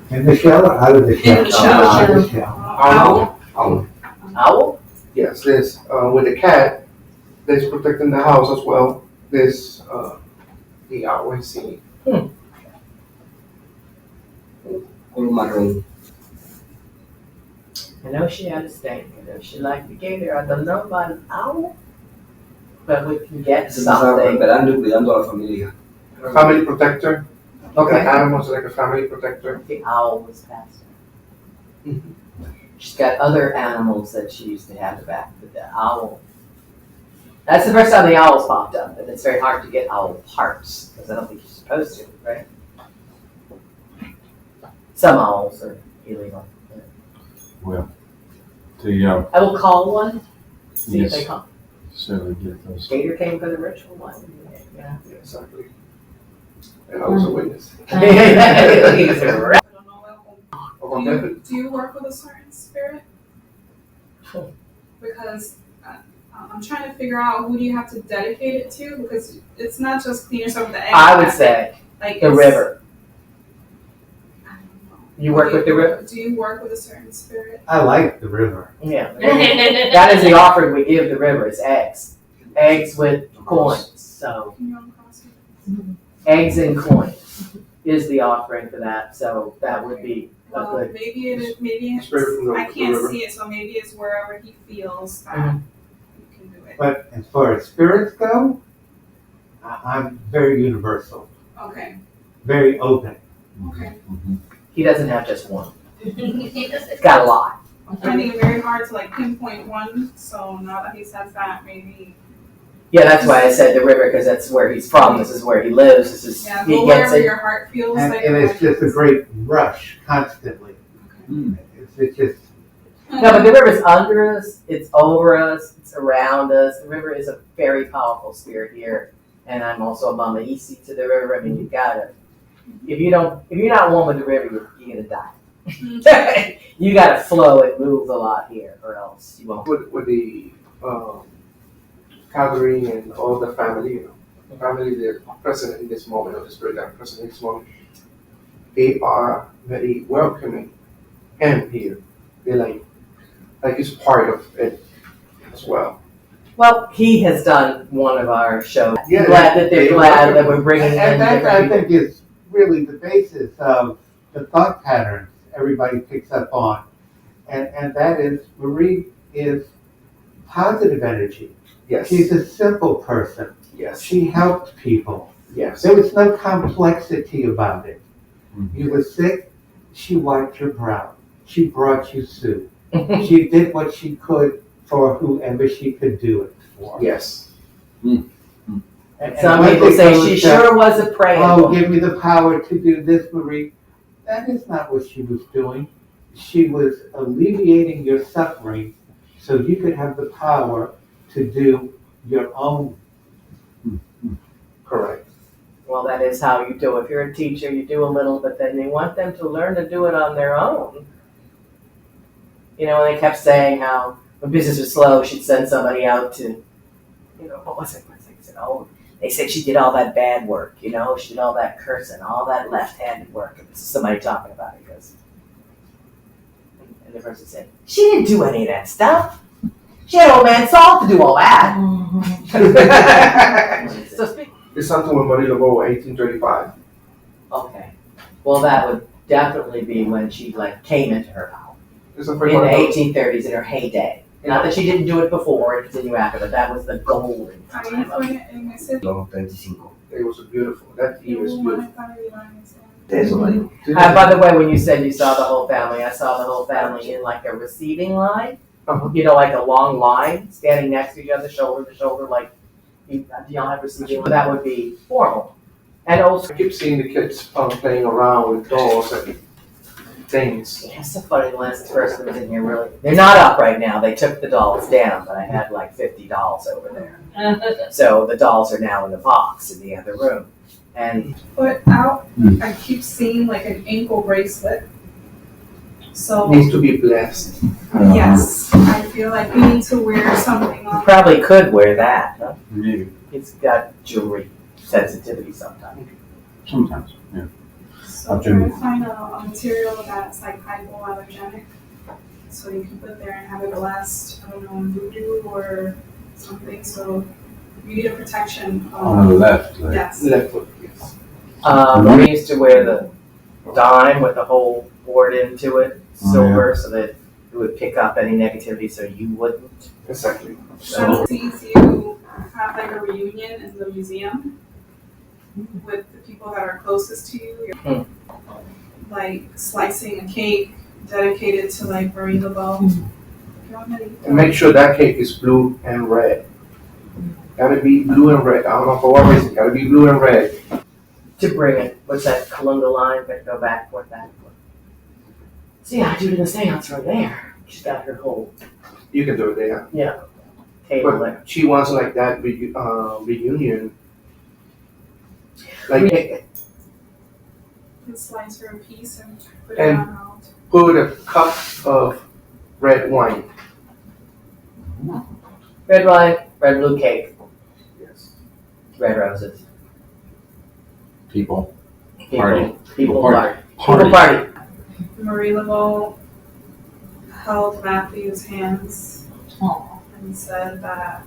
Speaker 7: In the shell or out of the shell?
Speaker 6: In the shell.
Speaker 7: Out of the shell.
Speaker 1: Owl?
Speaker 4: Yes, there's with the cat, there's protecting the house as well. There's the owl I see.
Speaker 2: Marrón.
Speaker 1: I know she had a stink. I know she liked the gator. I don't know about an owl, but we can get
Speaker 2: Se estaba
Speaker 1: something.
Speaker 2: preparando y cuidando a la familia.
Speaker 4: Family protector.
Speaker 1: Okay.
Speaker 4: The animals like a family protector.
Speaker 1: The owl was passed. She's got other animals that she used to have back, but the owl. That's the first time the owl's popped up, and it's very hard to get owl parts because I don't think you're supposed to, right? Some owls are illegal.
Speaker 5: Well,
Speaker 1: I will call one. See if
Speaker 5: Yes.
Speaker 1: they come.
Speaker 5: so we get those.
Speaker 1: Gator came for the ritual one. Yeah.
Speaker 4: Yeah, exactly. And I was a witness.
Speaker 6: I don't know. Do you work with a certain spirit? Because I'm trying to figure out who do you have to dedicate it to, because it's not just clean yourself with the egg.
Speaker 1: I would say
Speaker 6: like
Speaker 1: the river.
Speaker 6: I don't know.
Speaker 1: You work with the river?
Speaker 6: Do you work with a certain spirit?
Speaker 7: I like the river.
Speaker 1: Yeah. That is the offering we give the river, is eggs. Eggs with coins. So
Speaker 6: Can you uncross it?
Speaker 1: eggs and coins is the offering for that. So that would be a
Speaker 6: Well,
Speaker 1: good.
Speaker 6: maybe it is. Maybe it's,
Speaker 4: Spirit from the
Speaker 6: I can't
Speaker 4: river.
Speaker 6: see it, so maybe it's wherever he feels that
Speaker 1: Mhm.
Speaker 6: you can do it.
Speaker 7: But as far as spirits go, I'm very universal,
Speaker 6: Okay.
Speaker 7: very open.
Speaker 6: Okay.
Speaker 1: He doesn't have just one. He's got a lot.
Speaker 6: I'm finding it very hard to like pinpoint one. So now that he says that, maybe
Speaker 1: Yeah, that's why I said the river, because that's where he's from. This is where he lives. This is
Speaker 6: yeah,
Speaker 1: he
Speaker 6: go
Speaker 1: gets
Speaker 6: wherever
Speaker 1: it.
Speaker 6: your heart feels
Speaker 7: And,
Speaker 6: like.
Speaker 7: and it's just a great rush constantly.
Speaker 6: Okay.
Speaker 7: It's just,
Speaker 1: No, but the river's under us. It's over us. It's around us. The river is a very powerful spirit here, and I'm also a mama isi to the river. I mean, you've got to. If you're not one with the river, you're gonna die. You got to flow and move a lot here, or else you won't.
Speaker 4: With the Catherine and all the family, the family they're present in this moment, of the spirit that are present in this moment, they are very welcoming and here. They're like it's part of it as well.
Speaker 1: Well, he has done one of our shows.
Speaker 7: Yeah,
Speaker 1: Glad that they're glad that we're bringing in
Speaker 7: and that
Speaker 1: different
Speaker 7: I
Speaker 1: people.
Speaker 7: think is really the basis of the thought patterns everybody picks up on. And that is, Marie is positive energy.
Speaker 4: Yes.
Speaker 7: She's a simple person.
Speaker 4: Yes.
Speaker 7: She helped people.
Speaker 4: Yes.
Speaker 7: There was no complexity about it.
Speaker 5: Mhm.
Speaker 7: You were sick, she wiped your brow. She brought you soup. She did what she could for whoever she could do it for.
Speaker 4: Yes.
Speaker 1: And
Speaker 7: And
Speaker 1: some
Speaker 7: when
Speaker 1: people
Speaker 7: they
Speaker 1: say
Speaker 7: go
Speaker 1: she
Speaker 7: and
Speaker 1: sure was a praying
Speaker 7: Oh,
Speaker 1: woman.
Speaker 7: give me the power to do this, Marie. That is not what she was doing. She was alleviating your suffering so you could have the power to do your own.
Speaker 4: Correct.
Speaker 1: Well, that is how you do. If you're a teacher, you do a little, but then you want them to learn to do it on their own. You know, they kept saying how when business was slow, she'd send somebody out to, you know, what was it? I said, oh, they said she did all that bad work, you know, she did all that cursing, all that left-handed work. And this is somebody talking about it, because, and the person said, she didn't do any of that stuff. She had old man Saul to do all that. So speak.
Speaker 4: It's something with Marie Laveau, 1835.
Speaker 1: Okay. Well, that would definitely be when she like came into her power.
Speaker 4: It's a
Speaker 1: In
Speaker 4: free
Speaker 1: the
Speaker 4: one.
Speaker 1: 1830s, in her heyday. Not that she didn't do it before and continue after, but that was the golden
Speaker 6: Ahí
Speaker 1: time.
Speaker 6: fue en ese
Speaker 2: Los 35.
Speaker 4: It was beautiful. That year is
Speaker 6: hubo
Speaker 4: beautiful.
Speaker 6: una divination.
Speaker 2: Eso, María.
Speaker 1: By the way, when you said you saw the whole family, I saw the whole family in like a receiving line.
Speaker 4: Uh-huh.
Speaker 1: You know, like a long line, standing next to each other, shoulder to shoulder, like, do y'all have receiving? That would be formal. And also,
Speaker 4: I keep seeing the kids playing around with dolls and things.
Speaker 1: it's so funny, the last person was in here really, they're not up right now, they took the dolls down, but I had like 50 dolls over there. So the dolls are now in the box in the other room. And
Speaker 6: But out, I keep seeing like an ankle bracelet. So
Speaker 4: Needs to be blessed.
Speaker 6: yes, I feel like we need to wear something
Speaker 1: you
Speaker 6: on.
Speaker 1: probably could wear that, huh?
Speaker 5: Maybe.
Speaker 1: It's got jewelry sensitivity sometimes.
Speaker 5: Sometimes, yeah.
Speaker 6: So try to find a material that's like hypoallergenic, so you can put there and have it last, I don't know, voodoo or something. So you need a protection.
Speaker 5: On the left, like,
Speaker 6: Yes.
Speaker 4: Left foot, yes.
Speaker 1: We used to wear the dime with the whole board into it,
Speaker 5: Oh,
Speaker 1: silver, so that it would pick up any negativity so you wouldn't.
Speaker 4: Exactly.
Speaker 6: So sees you have like a reunion in the museum with the people that are closest to you. You're like slicing a cake dedicated to like Marie Laveau.
Speaker 4: And make sure that cake is blue and red. Gotta be blue and red. I don't know for what reason. Gotta be blue and red.
Speaker 1: To bring it, what's that, Kalunga line, but go back, forth, back, forth. See, I do it in the seance right there. She's got her whole
Speaker 4: You can do it there.
Speaker 1: table there.
Speaker 4: But she wants like that reunion. Like
Speaker 6: And slice her a piece and put it
Speaker 4: And-
Speaker 6: on her altar.
Speaker 4: put a cup of red wine.
Speaker 1: Red wine, red blue cake,
Speaker 4: Yes.
Speaker 1: red roses.
Speaker 5: people.
Speaker 1: People,
Speaker 5: Party.
Speaker 1: people
Speaker 5: Party.
Speaker 1: party. People party.
Speaker 6: Marie Laveau held Matthew's hands and said that.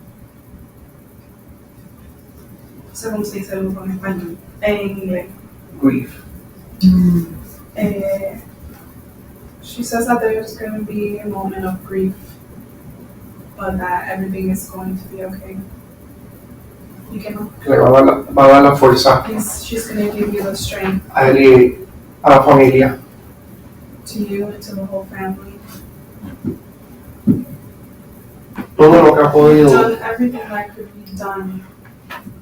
Speaker 6: ¿Cómo se dice en español? En inglés.
Speaker 4: Grief.
Speaker 6: She says that there's going to be a moment of grief, but that everything is going to be okay. You can.
Speaker 4: Que va a dar la fuerza
Speaker 6: She's going to give you the strength
Speaker 4: a la familia.
Speaker 6: to you and to the whole family.
Speaker 4: Todo lo que ha podido
Speaker 6: Done everything that could be done,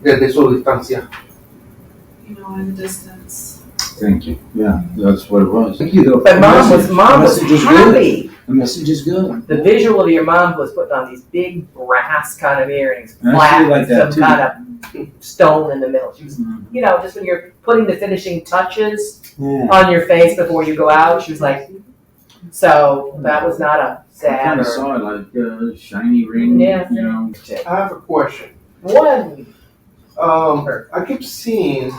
Speaker 4: desde su distancia.
Speaker 6: you know, in the distance.
Speaker 5: Thank you. Yeah, that's what it was. Thank you, though.
Speaker 1: But mom was
Speaker 5: The message is good.
Speaker 1: happy.
Speaker 5: The message is good.
Speaker 1: The visual of your mom was putting on these big brass kind of earrings,
Speaker 5: I
Speaker 1: flat
Speaker 5: feel like
Speaker 1: with
Speaker 5: that,
Speaker 1: some kind of stone in the middle. She was,
Speaker 5: Mhm.
Speaker 1: you know, just when you're putting the finishing touches
Speaker 5: Yeah.
Speaker 1: on your face before you go out, she was like, so that was not a
Speaker 5: I
Speaker 1: sad
Speaker 5: kind
Speaker 1: or
Speaker 5: of saw it like a shiny ring,
Speaker 1: Yeah.
Speaker 5: you know.
Speaker 4: I have a question.
Speaker 1: one.
Speaker 4: I keep seeing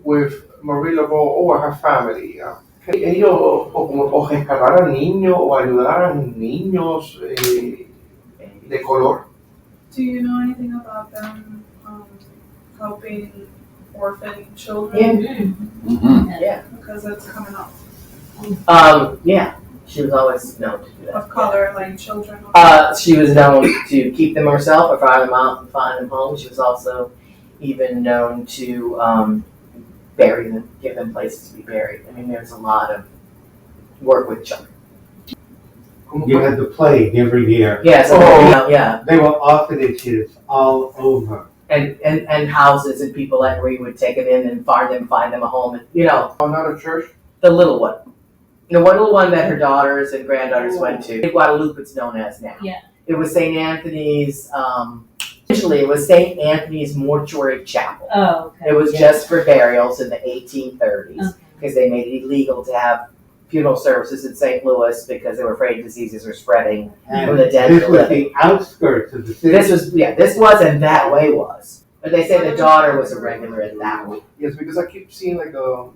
Speaker 4: with Marie Laveau or her family, que ellos o rescatar a niños o ayudar a niños de color.
Speaker 6: Do you know anything about them helping orphan children?
Speaker 1: Yeah.
Speaker 5: Mm-hmm.
Speaker 1: Yeah.
Speaker 6: Because that's coming up.
Speaker 1: Yeah. She was always known to do that.
Speaker 6: Of color, like children?
Speaker 1: She was known to keep them herself or find them out and find them home. She was also even known to bury them, give them places to be buried. I mean, there's a lot of work with children.
Speaker 7: You had the plague every year.
Speaker 1: Yeah, so yeah.
Speaker 7: They were orphanages all over.
Speaker 1: And houses and people like Marie would take them in and find them a home. And,
Speaker 4: Another church?
Speaker 1: the little one. The one little one that her daughters and granddaughters went to. Guadalupe, it's known as now.
Speaker 8: Yeah.
Speaker 1: It was St. Anthony's, originally it was St. Anthony's Mortuary Chapel.
Speaker 8: Oh, okay.
Speaker 1: It was just for burials in the 1830s because
Speaker 8: Okay.
Speaker 1: they made it illegal to have funeral services in St. Louis because they were afraid diseases were spreading from the dead
Speaker 7: This
Speaker 1: to
Speaker 7: was
Speaker 1: living.
Speaker 7: the outskirts of the city.
Speaker 1: This was and that way was. But they say the daughter was a regular in that way.
Speaker 4: Yes, because I keep seeing like a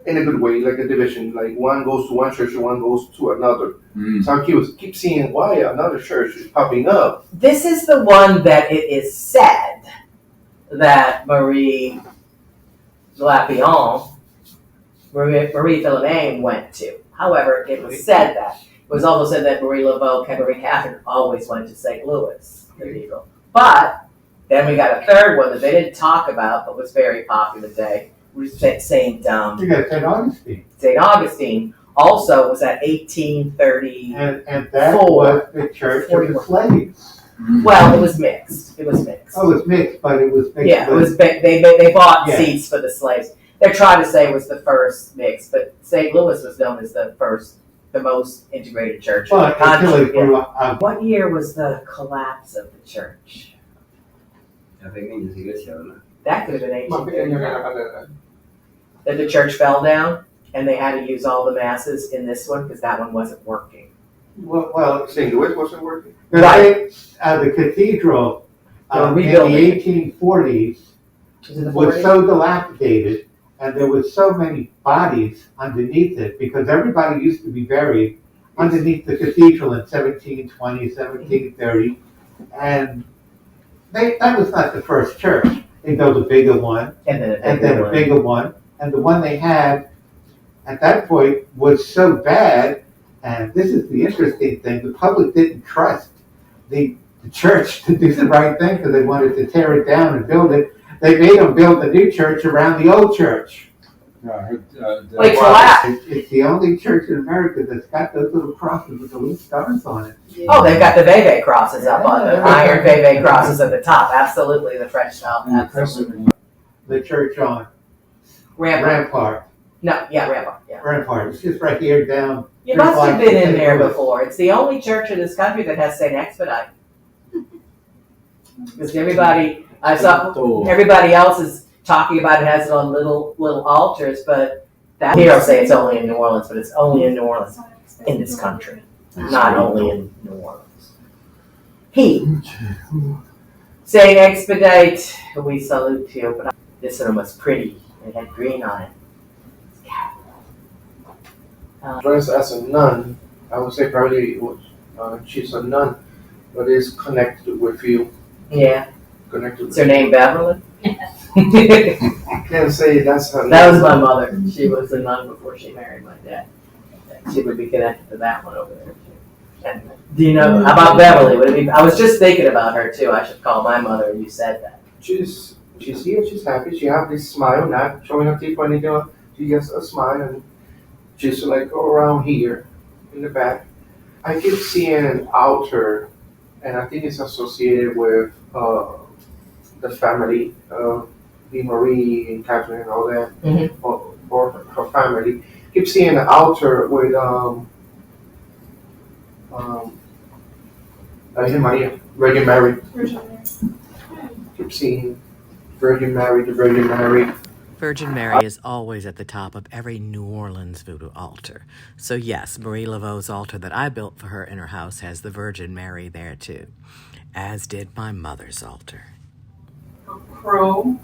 Speaker 4: in a good way, like a division. Like one goes to one church and one goes to another. So I keep seeing why another church is popping up.
Speaker 1: This is the one that it is said that Marie Laveau, Marie Philomene went to. However, it was said that. It was also said that Marie Laveau, Marie Catherine always went to St. Louis Cathedral. But then we got a third one that they didn't talk about but was very popular today. St.
Speaker 7: You got St. Augustine.
Speaker 1: St. Augustine also was at 1830.
Speaker 7: And that was the church of the slaves.
Speaker 1: Well, it was mixed. It was mixed.
Speaker 7: Oh, it was mixed, but it was mixed.
Speaker 1: Yeah, it
Speaker 7: with-
Speaker 1: was. They bought
Speaker 7: Yeah.
Speaker 1: seats for the slaves. They're trying to say it was the first mix, but St. Louis was known as the most integrated church in the
Speaker 7: But until
Speaker 1: country.
Speaker 7: it grew up.
Speaker 1: What year was the collapse of the church? That could have been 1830. That the church fell down and they had to use all the masses in this one because that one wasn't working.
Speaker 4: Well, St. Louis wasn't working.
Speaker 1: Right.
Speaker 7: The cathedral in the
Speaker 1: rebuilding.
Speaker 7: 1840s
Speaker 1: Was it the
Speaker 7: was
Speaker 1: 40s?
Speaker 7: so dilapidated, and there was so many bodies underneath it because everybody used to be buried underneath the cathedral in 1720, 1730, and that was not the first church. They built a bigger one,
Speaker 1: And then
Speaker 7: and then a bigger one, and the one they had at that point was so bad, and this is the interesting thing, the public didn't trust the church to do the right thing because they wanted to tear it down and build it. They made them build a new church around the old church.
Speaker 1: Like collapse.
Speaker 7: It's the only church in America that's got those little crosses with the little stars on it.
Speaker 1: Oh, they've got the Veve crosses up on the iron Veve crosses at the top. Absolutely, the French style. Absolutely.
Speaker 7: The church on
Speaker 1: Rampart.
Speaker 7: Rampart.
Speaker 1: No, yeah, Rampart. Yeah.
Speaker 7: Rampart. It's just right here down.
Speaker 1: You must have been in there before. It's the only church in this country that has St. Expedite. Because everybody, I saw, everybody else is talking about it has it on little altars, but that here I'll say it's only in New Orleans, but it's only in New Orleans, in this country, not only in New Orleans. St. Expedite, we salute you, but this one was pretty. It had green on it.
Speaker 4: Dressed as a nun, I would say probably it was, she's a nun, but is connected with you.
Speaker 1: Yeah.
Speaker 4: Connected.
Speaker 1: Is her name Beverly?
Speaker 4: I can't say that's her name.
Speaker 1: That was my mother. She was a nun before she married my dad. She would be connected to that one over there too. And do you know about Beverly? Would it be, I was just thinking about her too. I should call my mother. You said that.
Speaker 4: She's here, she's happy, she has this smile, not showing her teeth or anything, she has a smile and she's like around here in the back. I keep seeing an altar and I think it's associated with the family, the Marie and Catherine and all that, or her family. I keep seeing an altar with Virgin Mary. Keep seeing Virgin Mary, the Virgin Mary.
Speaker 9: Virgin Mary is always at the top of every New Orleans Voodoo altar. So yes, Marie Laveau's altar that I built for her in her house has the Virgin Mary there too, as did my mother's altar.
Speaker 6: A crow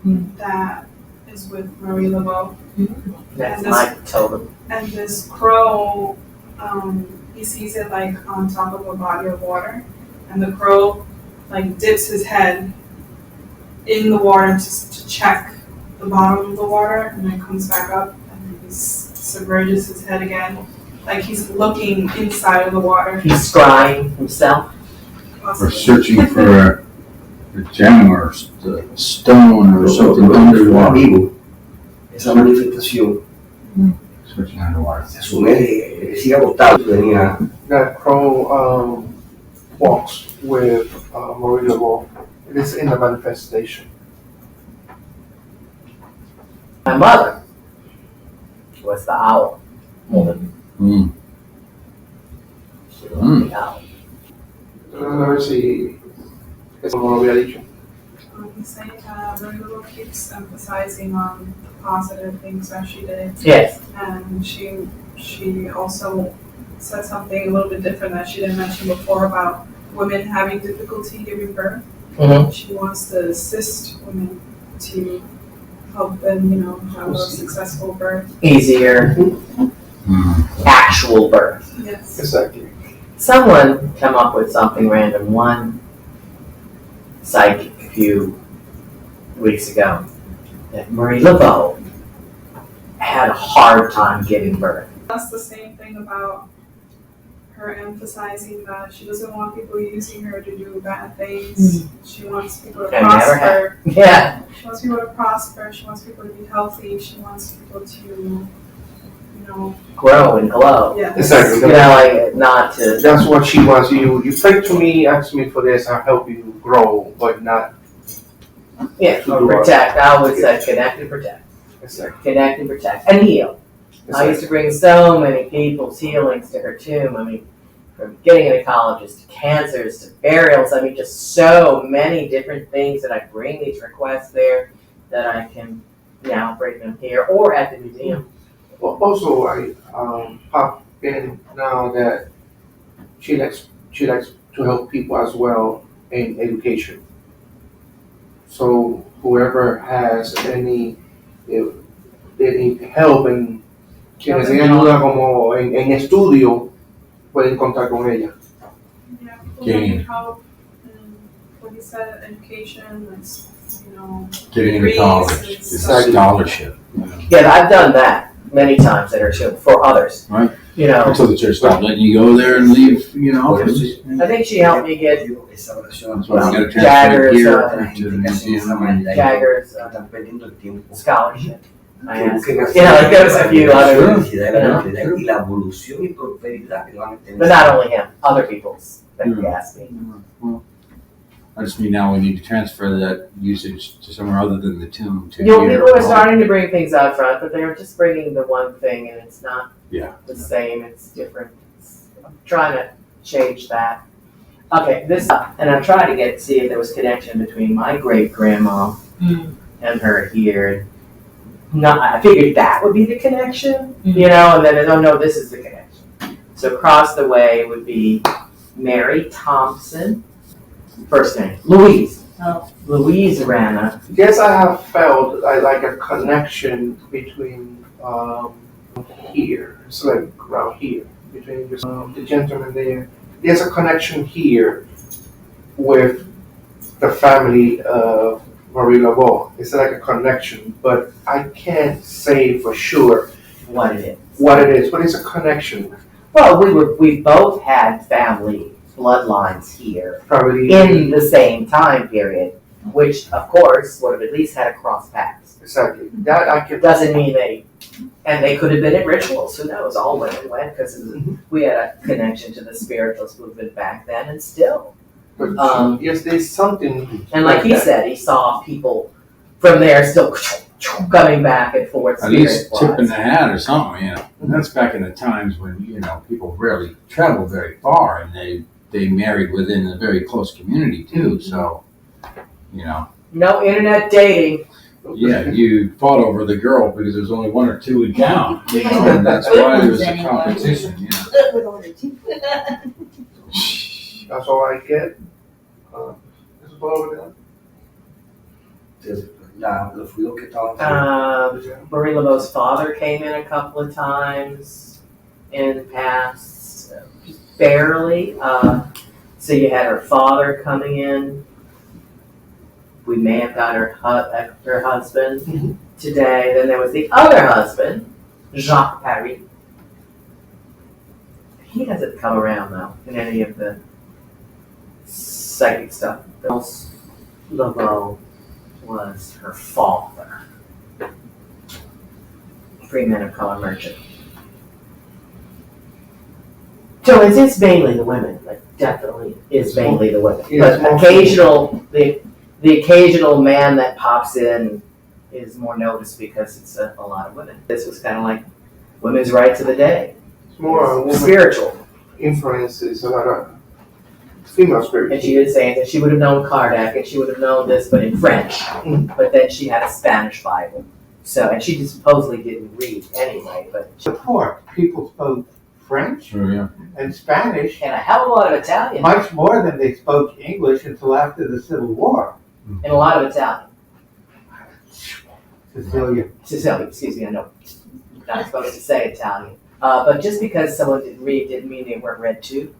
Speaker 6: that is with Marie Laveau.
Speaker 1: That's my totem.
Speaker 6: And this crow, he sees it like on top of a body of water, and the crow like dips his head in the water to check the bottom of the water, and then comes back up, and then he's submerges his head again, like he's looking inside of the water.
Speaker 1: He's scrying himself.
Speaker 5: Or searching for a gem or a stone or something underwater.
Speaker 2: Vivo. Esa manifestación
Speaker 5: Searching underwater.
Speaker 2: se sumerge, sigue acostado. Venía.
Speaker 4: That crow walks with Marie Laveau. It is in the manifestation.
Speaker 1: My mother was the owl woman.
Speaker 5: Mm.
Speaker 1: She was the owl.
Speaker 4: A ver si eso no lo había dicho.
Speaker 6: He's saying Marie Laveau keeps emphasizing on the positive things that she did,
Speaker 1: Yes.
Speaker 6: and she also said something a little bit different that she didn't mention before about women having difficulty giving birth.
Speaker 1: Mm-hmm.
Speaker 6: She wants to assist women to help them, have a successful birth.
Speaker 1: Easier
Speaker 5: Mm.
Speaker 1: actual birth.
Speaker 6: Yes.
Speaker 4: Exactly.
Speaker 1: Someone come up with something random. One psychic a few weeks ago that Marie Laveau had a hard time giving birth.
Speaker 6: That's the same thing about her emphasizing that she doesn't want people using her to do bad things. She wants people to
Speaker 1: I never
Speaker 6: prosper.
Speaker 1: Yeah.
Speaker 6: She wants people to prosper. She wants people to be healthy. She wants people to,
Speaker 1: Grow and glow.
Speaker 6: yeah.
Speaker 4: Exactly.
Speaker 1: Like not to.
Speaker 4: That's what she wants. You pray to me, ask me for this, I'll help you grow, but not.
Speaker 1: Yeah, or protect. I would say connect and protect.
Speaker 4: Exactly.
Speaker 1: Connect and protect. And heal. I used to bring so many people's healings to her tomb. I mean, from getting gynecologists to cancers to burials. I mean, just so many different things that I bring these requests there that I can now bring them here or at the museum.
Speaker 4: Well, also, I pop in now that she likes to help people as well in education. So whoever has any help en quienes tienen ayuda como en estudio pueden contar con ella.
Speaker 6: Yeah, people
Speaker 5: Gain.
Speaker 6: need help. And what he said, education, is,
Speaker 5: Getting into
Speaker 6: degrees
Speaker 5: college.
Speaker 6: and
Speaker 5: It's
Speaker 6: stuff.
Speaker 5: a scholarship.
Speaker 1: Yeah, I've done that many times at her tomb for others.
Speaker 5: Right.
Speaker 1: So
Speaker 5: the church stopped letting you go there and leave,
Speaker 1: I think she helped me get
Speaker 2: Esa oración.
Speaker 5: That's why we got to transfer
Speaker 1: Jaggers,
Speaker 5: it here
Speaker 2: La
Speaker 5: to the
Speaker 2: gente que hace esa
Speaker 5: museum.
Speaker 2: maldad,
Speaker 1: Jagger's
Speaker 2: están perdiendo el tiempo.
Speaker 1: scholarship. I
Speaker 2: Que
Speaker 1: asked.
Speaker 2: busquen hacer
Speaker 1: It goes a few
Speaker 2: la
Speaker 1: other,
Speaker 2: felicidad y la prosperidad y la evolución y prosperidad que van a tener.
Speaker 1: but not only him, other people's that he asked me.
Speaker 5: Well, I just mean now we need to transfer that usage to somewhere other than the tomb. To
Speaker 1: People
Speaker 5: here.
Speaker 1: are starting to bring things out front, but they're just bringing the one thing, and it's not the same. It's different. I'm trying to change that. Okay, and I tried to see if there was connection between my great grandma and her here. I figured that would be the connection, and then no, this is the connection. So across the way would be Mary Thompson, first name Louise.
Speaker 3: Oh.
Speaker 1: Louise Rana.
Speaker 4: Yes, I have felt like a connection between here. It's like around here between just, the gentleman there. There's a connection here with the family of Marie Laveau. It's like a connection, but I can't say for sure
Speaker 1: What it is.
Speaker 4: what it is. But it's a connection.
Speaker 1: Well, we both had family bloodlines here
Speaker 4: Probably
Speaker 1: in the same time period, which of course would have at least had a cross paths.
Speaker 4: exactly that I
Speaker 1: It
Speaker 4: can.
Speaker 1: doesn't mean they could have been at rituals. Who knows? All women went because we had a connection to the spiritualist movement back then, and still.
Speaker 4: But yes, there's something.
Speaker 1: And like he
Speaker 4: that.
Speaker 1: said, he saw people from there still coming back and forth.
Speaker 5: At least
Speaker 1: spirit-wise.
Speaker 5: tipping the hat or something, And that's back in the times when, people rarely traveled very far and they married within a very close community too, so,
Speaker 1: No internet dating.
Speaker 5: Yeah, you fought over the girl because there's only one or two in town, and that's why there was a competition,
Speaker 3: With only two.
Speaker 4: That's all I get. This is all over
Speaker 2: Los fluidos que estaban
Speaker 1: Marie Laveau's father came in a couple of times in the past, just barely. So you had her father coming in. We may have got her husband today. Then there was the other husband, Jacques Paris. He doesn't come around though in any of the psychic stuff. Laveau was her father. Free men of color merchant. So it's mainly the women, like definitely is mainly the women.
Speaker 4: Yes,
Speaker 1: But the occasional man that pops in is more noticed because it's a lot of women. This was kind of like women's rights of the day.
Speaker 4: It's more woman
Speaker 1: Spiritual.
Speaker 4: influences, a lot of female spirit.
Speaker 1: And she was saying that she would have known Kardec and she would have known this, but in French. But then she had a Spanish Bible. So, and she supposedly didn't read anyway, but
Speaker 7: Before, people spoke French
Speaker 5: Sure, yeah.
Speaker 7: and Spanish
Speaker 1: and a hell of a lot of Italian.
Speaker 7: much more than they spoke English until after the Civil War.
Speaker 1: And a lot of Italian.
Speaker 7: Cecilia.
Speaker 1: Sicilian, excuse me, I know. Not supposed to say Italian. But just because someone didn't read didn't mean they weren't read to.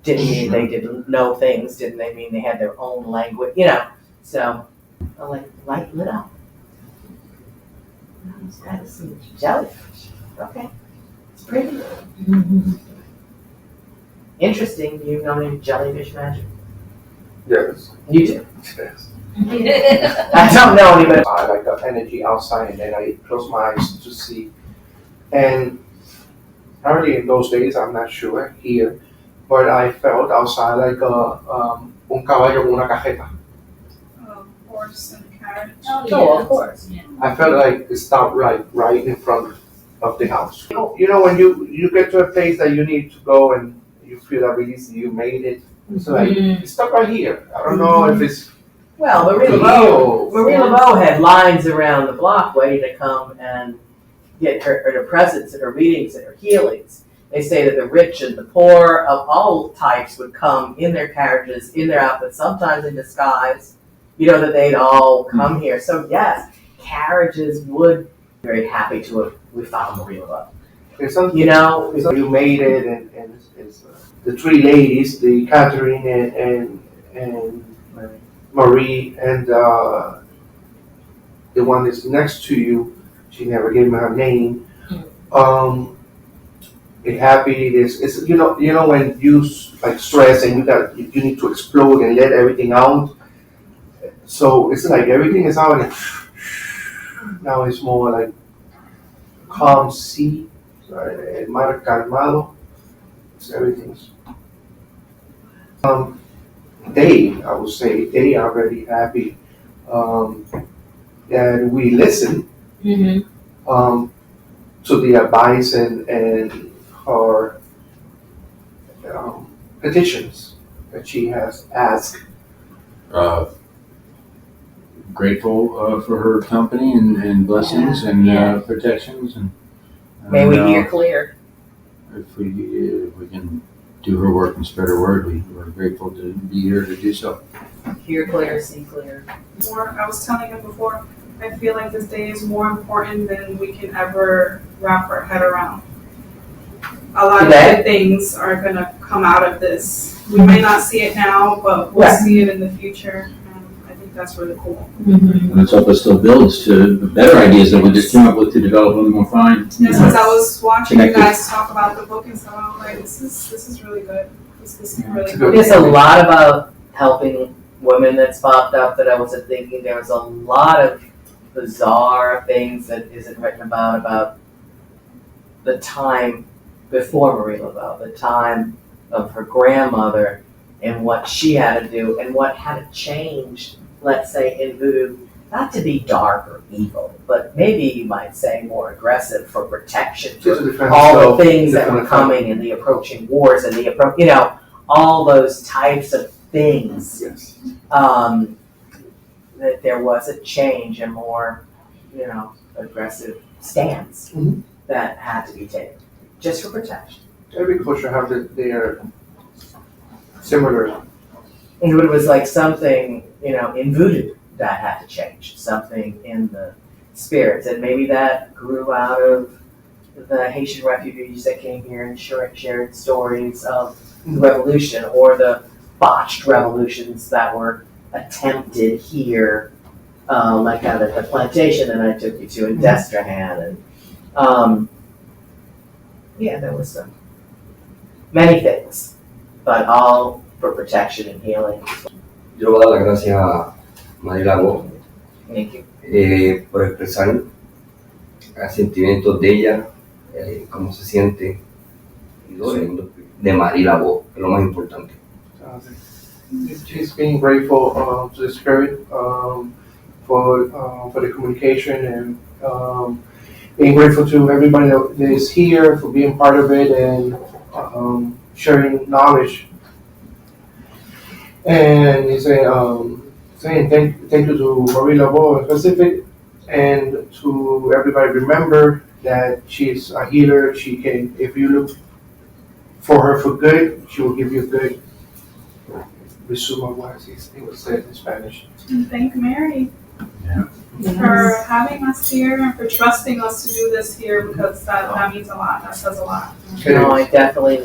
Speaker 1: Didn't mean they didn't know things. Didn't they mean they had their own language, you know. So, I like, lighten it up. It's kind of some jellyfish. Okay. It's pretty. Interesting. Do you know any jellyfish magic?
Speaker 4: Yes.
Speaker 1: You do.
Speaker 4: Yes.
Speaker 1: I don't know anybody.
Speaker 4: I like the energy outside, and then I close my eyes to see. And early in those days, I'm not sure here, but I felt outside like un caballo con una cajeta.
Speaker 6: Horse and carriage.
Speaker 1: Oh, of course.
Speaker 4: I felt like it stopped right in front of the house. You know, when you get to a place that you need to go and you feel that release, you made it. It's like, it's stuck right here. I don't know if it's
Speaker 1: Well, Marie Laveau had lines around the block ready to come and get her presence and her readings and her healings. They say that the rich and the poor of all types would come in their carriages, in their outfits, sometimes in disguise. You know, that they'd all come here. So yes, carriages would be very happy to have we found Marie Laveau.
Speaker 4: there's something,
Speaker 1: You know,
Speaker 4: you made it, and it's the three ladies, the Catherine and Marie, and the one that's next to you, she never gave me her name. It happy. It's you know when you like stress and you need to explode and let everything out. So it's like everything is out, and now it's more like calm sea, mar calmado. So everything's. I would say, they are very happy that we listen to the advice and her petitions that she has asked.
Speaker 5: Grateful for her company and blessings and protections, and
Speaker 1: may we hear clear.
Speaker 5: If we can do her work and spread her word, we're grateful to be here to do so.
Speaker 1: Hear clear, see clear.
Speaker 6: I was telling him before, I feel like this day is more important than we can ever wrap our head around. A lot of good things are going to come out of this. We may not see it now, but we'll see it in the future. And I think that's really cool.
Speaker 5: And let's hope it still builds to the better ideas that we just came up with to develop a little more fine.
Speaker 6: And since I was watching you guys talk about the book and stuff, I was like, this is really good. This is really good.
Speaker 1: There's a lot about helping women that's popped up that I wasn't thinking. There was a lot of bizarre things that isn't written about the time before Marie Laveau, the time of her grandmother and what she had to do and what had to change, let's say, in voodoo, not to be dark or evil, but maybe you might say more aggressive for protection for all the things that were coming and the approaching wars and all those types of things.
Speaker 4: Yes.
Speaker 1: That there was a change, a more, aggressive stance that had to be taken, just for protection.
Speaker 4: Every culture have their similar.
Speaker 1: And it was like something, in voodoo that had to change, something in the spirits, and maybe that grew out of the Haitian refugees that came here and shared stories of the revolution or the botched revolutions that were attempted here, like at the plantation that I took you to in Destrehan, and Yeah, there was some, many things, but all for protection and healing.
Speaker 2: Yo le voy a dar las gracias a Marie Laveau
Speaker 1: Thank you.
Speaker 2: por expresar los sentimientos de ella, cómo se siente, y de Marie Laveau, que es lo más importante.
Speaker 4: She's being grateful to the spirit for the communication and being grateful to everybody that is here for being part of it and sharing knowledge. And he's saying thank you to Marie Laveau in specific, and to everybody. Remember that she's a healer. She can, if you look for her for good, she will give you good. Resumo what it was said in Spanish.
Speaker 6: And thank Mary
Speaker 3: Yes.
Speaker 6: for having us here and for trusting us to do this here, because that means a lot. That says a lot.
Speaker 1: No, I definitely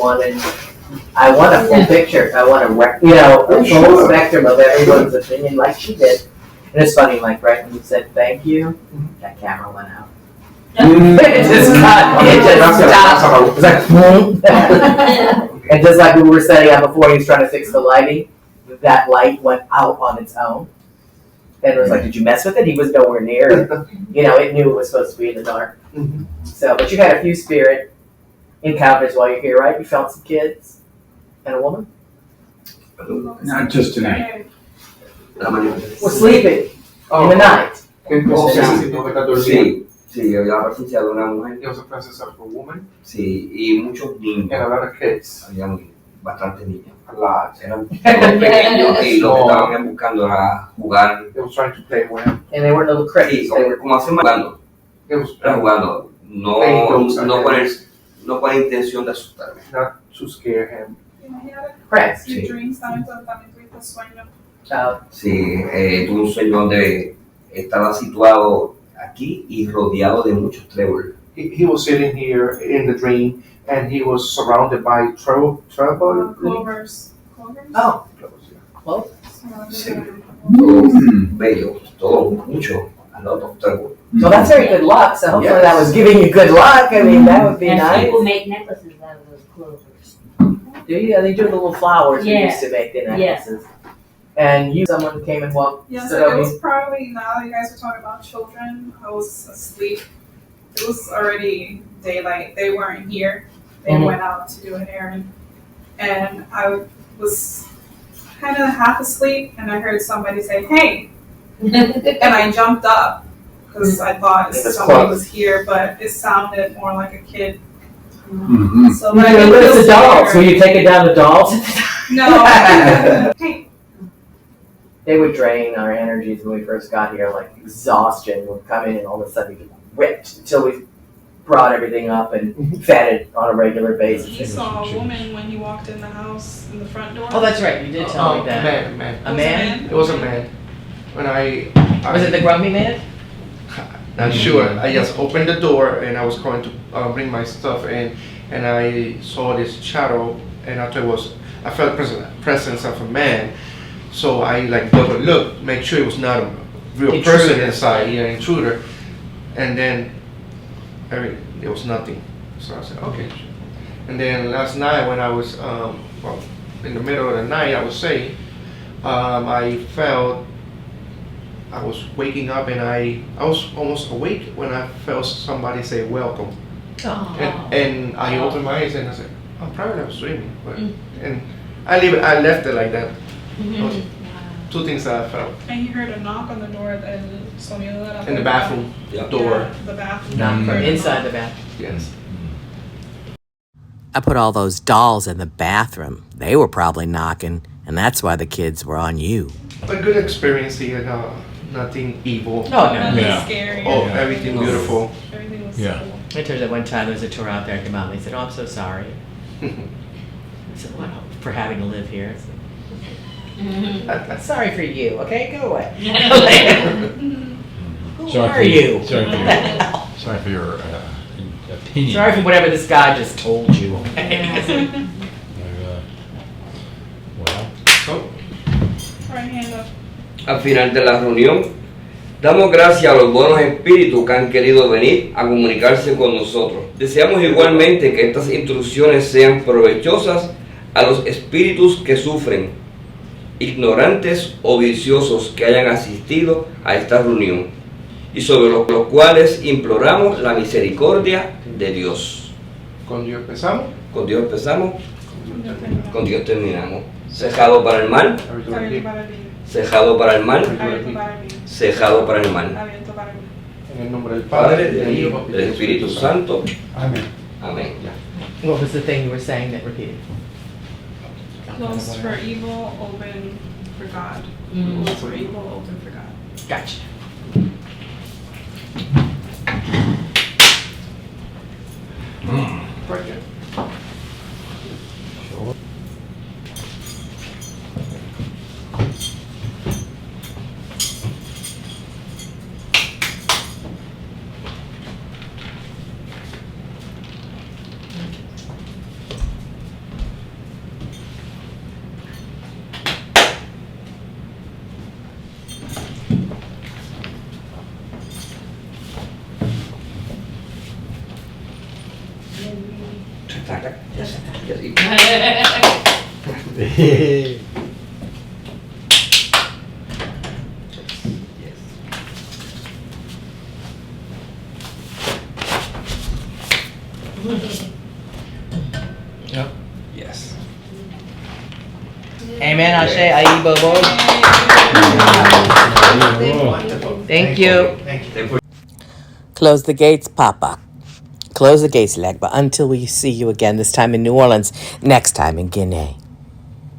Speaker 1: I want a full picture. I want a full spectrum of everyone's opinion, like she did. And it's funny, like right when you said thank you, that camera went out. It just stopped. It was like, and just like we were setting up before, he was trying to fix the lighting, that light went out on its own. And it was like, did you mess with it? He was nowhere near. It knew it was supposed to be in the dark. So, but you had a few spirit encounters while you're here, right? You felt some kids and a woman?
Speaker 5: Not just tonight.
Speaker 1: We're sleeping in the night.
Speaker 2: Sí, había la presencia de una mujer.
Speaker 4: There was a presence of a woman
Speaker 2: Sí, y muchos niños.
Speaker 4: and a lot of kids.
Speaker 2: Había bastantes niños.
Speaker 4: A lot.
Speaker 2: Eran pequeños y lo que estaban buscando era jugar.
Speaker 4: They was trying to play with him.
Speaker 1: And they were little
Speaker 2: Sí,
Speaker 1: critters. They were
Speaker 2: como hacen jugando.
Speaker 4: They was
Speaker 2: Era jugando. No con la intención de asustarme.
Speaker 4: not to scare him.
Speaker 6: He had a
Speaker 1: crabs.
Speaker 6: few dreams también tuviste sueño.
Speaker 2: Sí, tuve un sueño donde estaba situado aquí y rodeado de muchos tréboles.
Speaker 4: He was sitting here in the dream and he was surrounded by trouble.
Speaker 6: Clovers.
Speaker 1: Oh,
Speaker 2: Sí. Todo bello, todo mucho, a lot of trouble.
Speaker 1: well, that's very good luck. So hopefully that was giving you good luck. I mean, that would be
Speaker 8: And
Speaker 1: nice.
Speaker 8: people make necklaces out of those clovers.
Speaker 1: Do you? Yeah, they do the little flowers we
Speaker 8: Yeah.
Speaker 1: used to make the necklaces. And someone came and walked.
Speaker 6: Yeah,
Speaker 1: stood
Speaker 6: so
Speaker 1: over
Speaker 6: it
Speaker 1: you.
Speaker 6: was probably, now that you guys were talking about children, I was asleep. It was already daylight. They weren't here. They went out to do an errand. And I was kind of half asleep, and I heard somebody say, "Hey." And I jumped up because I thought somebody was here, but it sounded more like a kid.
Speaker 5: Mm-hmm.
Speaker 6: So
Speaker 1: But
Speaker 6: I
Speaker 1: it's the dolls. Were you taking down the dolls?
Speaker 6: No. Hey.
Speaker 1: They would drain our energies when we first got here, like exhaustion would come in and all of a sudden we get ripped until we brought everything up and fed it on a regular basis.
Speaker 6: He saw a woman when he walked in the house in the front door.
Speaker 1: Oh, that's right. You did tell me that.
Speaker 4: Man.
Speaker 1: A man?
Speaker 4: It was a man. When I
Speaker 1: Was it the grumpy man?
Speaker 4: Not sure. I just opened the door and I was going to bring my stuff in, and I saw this shadow, and I thought I felt presence of a man. So I double looked, make sure it was not a real person inside, intruder. And then there was nothing. So I said, okay. And then last night when I was in the middle of the night, I would say, I felt I was waking up, and I was almost awake when I felt somebody say welcome.
Speaker 1: Oh.
Speaker 4: And I opened my eyes and I said, I'm probably not dreaming, but and I left it like that. Those two things that I felt.
Speaker 6: And you heard a knock on the door,
Speaker 4: In the bathroom door.
Speaker 6: Yeah, the bathroom.
Speaker 1: Not from inside the bathroom.
Speaker 4: Yes.
Speaker 9: I put all those dolls in the bathroom. They were probably knocking, and that's why the kids were on you.
Speaker 4: A good experience here. Nothing evil.
Speaker 1: No.
Speaker 6: Nothing scary.
Speaker 4: Oh, everything beautiful.
Speaker 6: Everything was
Speaker 5: Yeah.
Speaker 6: cool.
Speaker 1: I told you that one time there was a tour out there came out and they said, "Oh, I'm so sorry." I said, "Wow, for having to live here." I said, "I'm sorry for you, okay? Go away." Who are you?
Speaker 5: Sorry for your opinion.
Speaker 1: Sorry for whatever this guy just told you, okay?
Speaker 6: Right hand up.
Speaker 2: Al final de la reunión, Damos gracias a los buenos espíritus que han querido venir a comunicarse con nosotros. Deseamos igualmente que estas instrucciones sean provechosas a los espíritus que sufren, ignorantes o viciosos que hayan asistido a esta reunión, y sobre los cuales imploramos la misericordia de Dios.
Speaker 4: Con Dios empezamos.
Speaker 2: Con Dios empezamos, con Dios terminamos. Cejado para el mal,
Speaker 6: Abierto para el bien.
Speaker 2: cejado para el mal,
Speaker 6: Abierto para el bien.
Speaker 2: cejado para el mal.
Speaker 6: Abierto para el bien.
Speaker 4: En el nombre del
Speaker 2: Padre,
Speaker 4: Padre,
Speaker 2: del Hijo, del Espíritu Santo.
Speaker 7: Amén.
Speaker 2: Amén.
Speaker 1: What was the thing you were saying that repeated?
Speaker 6: Closed for evil, open for God. Closed for evil, open for God.
Speaker 1: Gotcha.
Speaker 2: Tata. Yes, yes. Yes. Yes.
Speaker 1: Amen, Ashe, Ayi Bobo. Thank you. Close the gates, Papa. Close the gates, Legba, until we see you again, this time in New Orleans, next time in Guinea.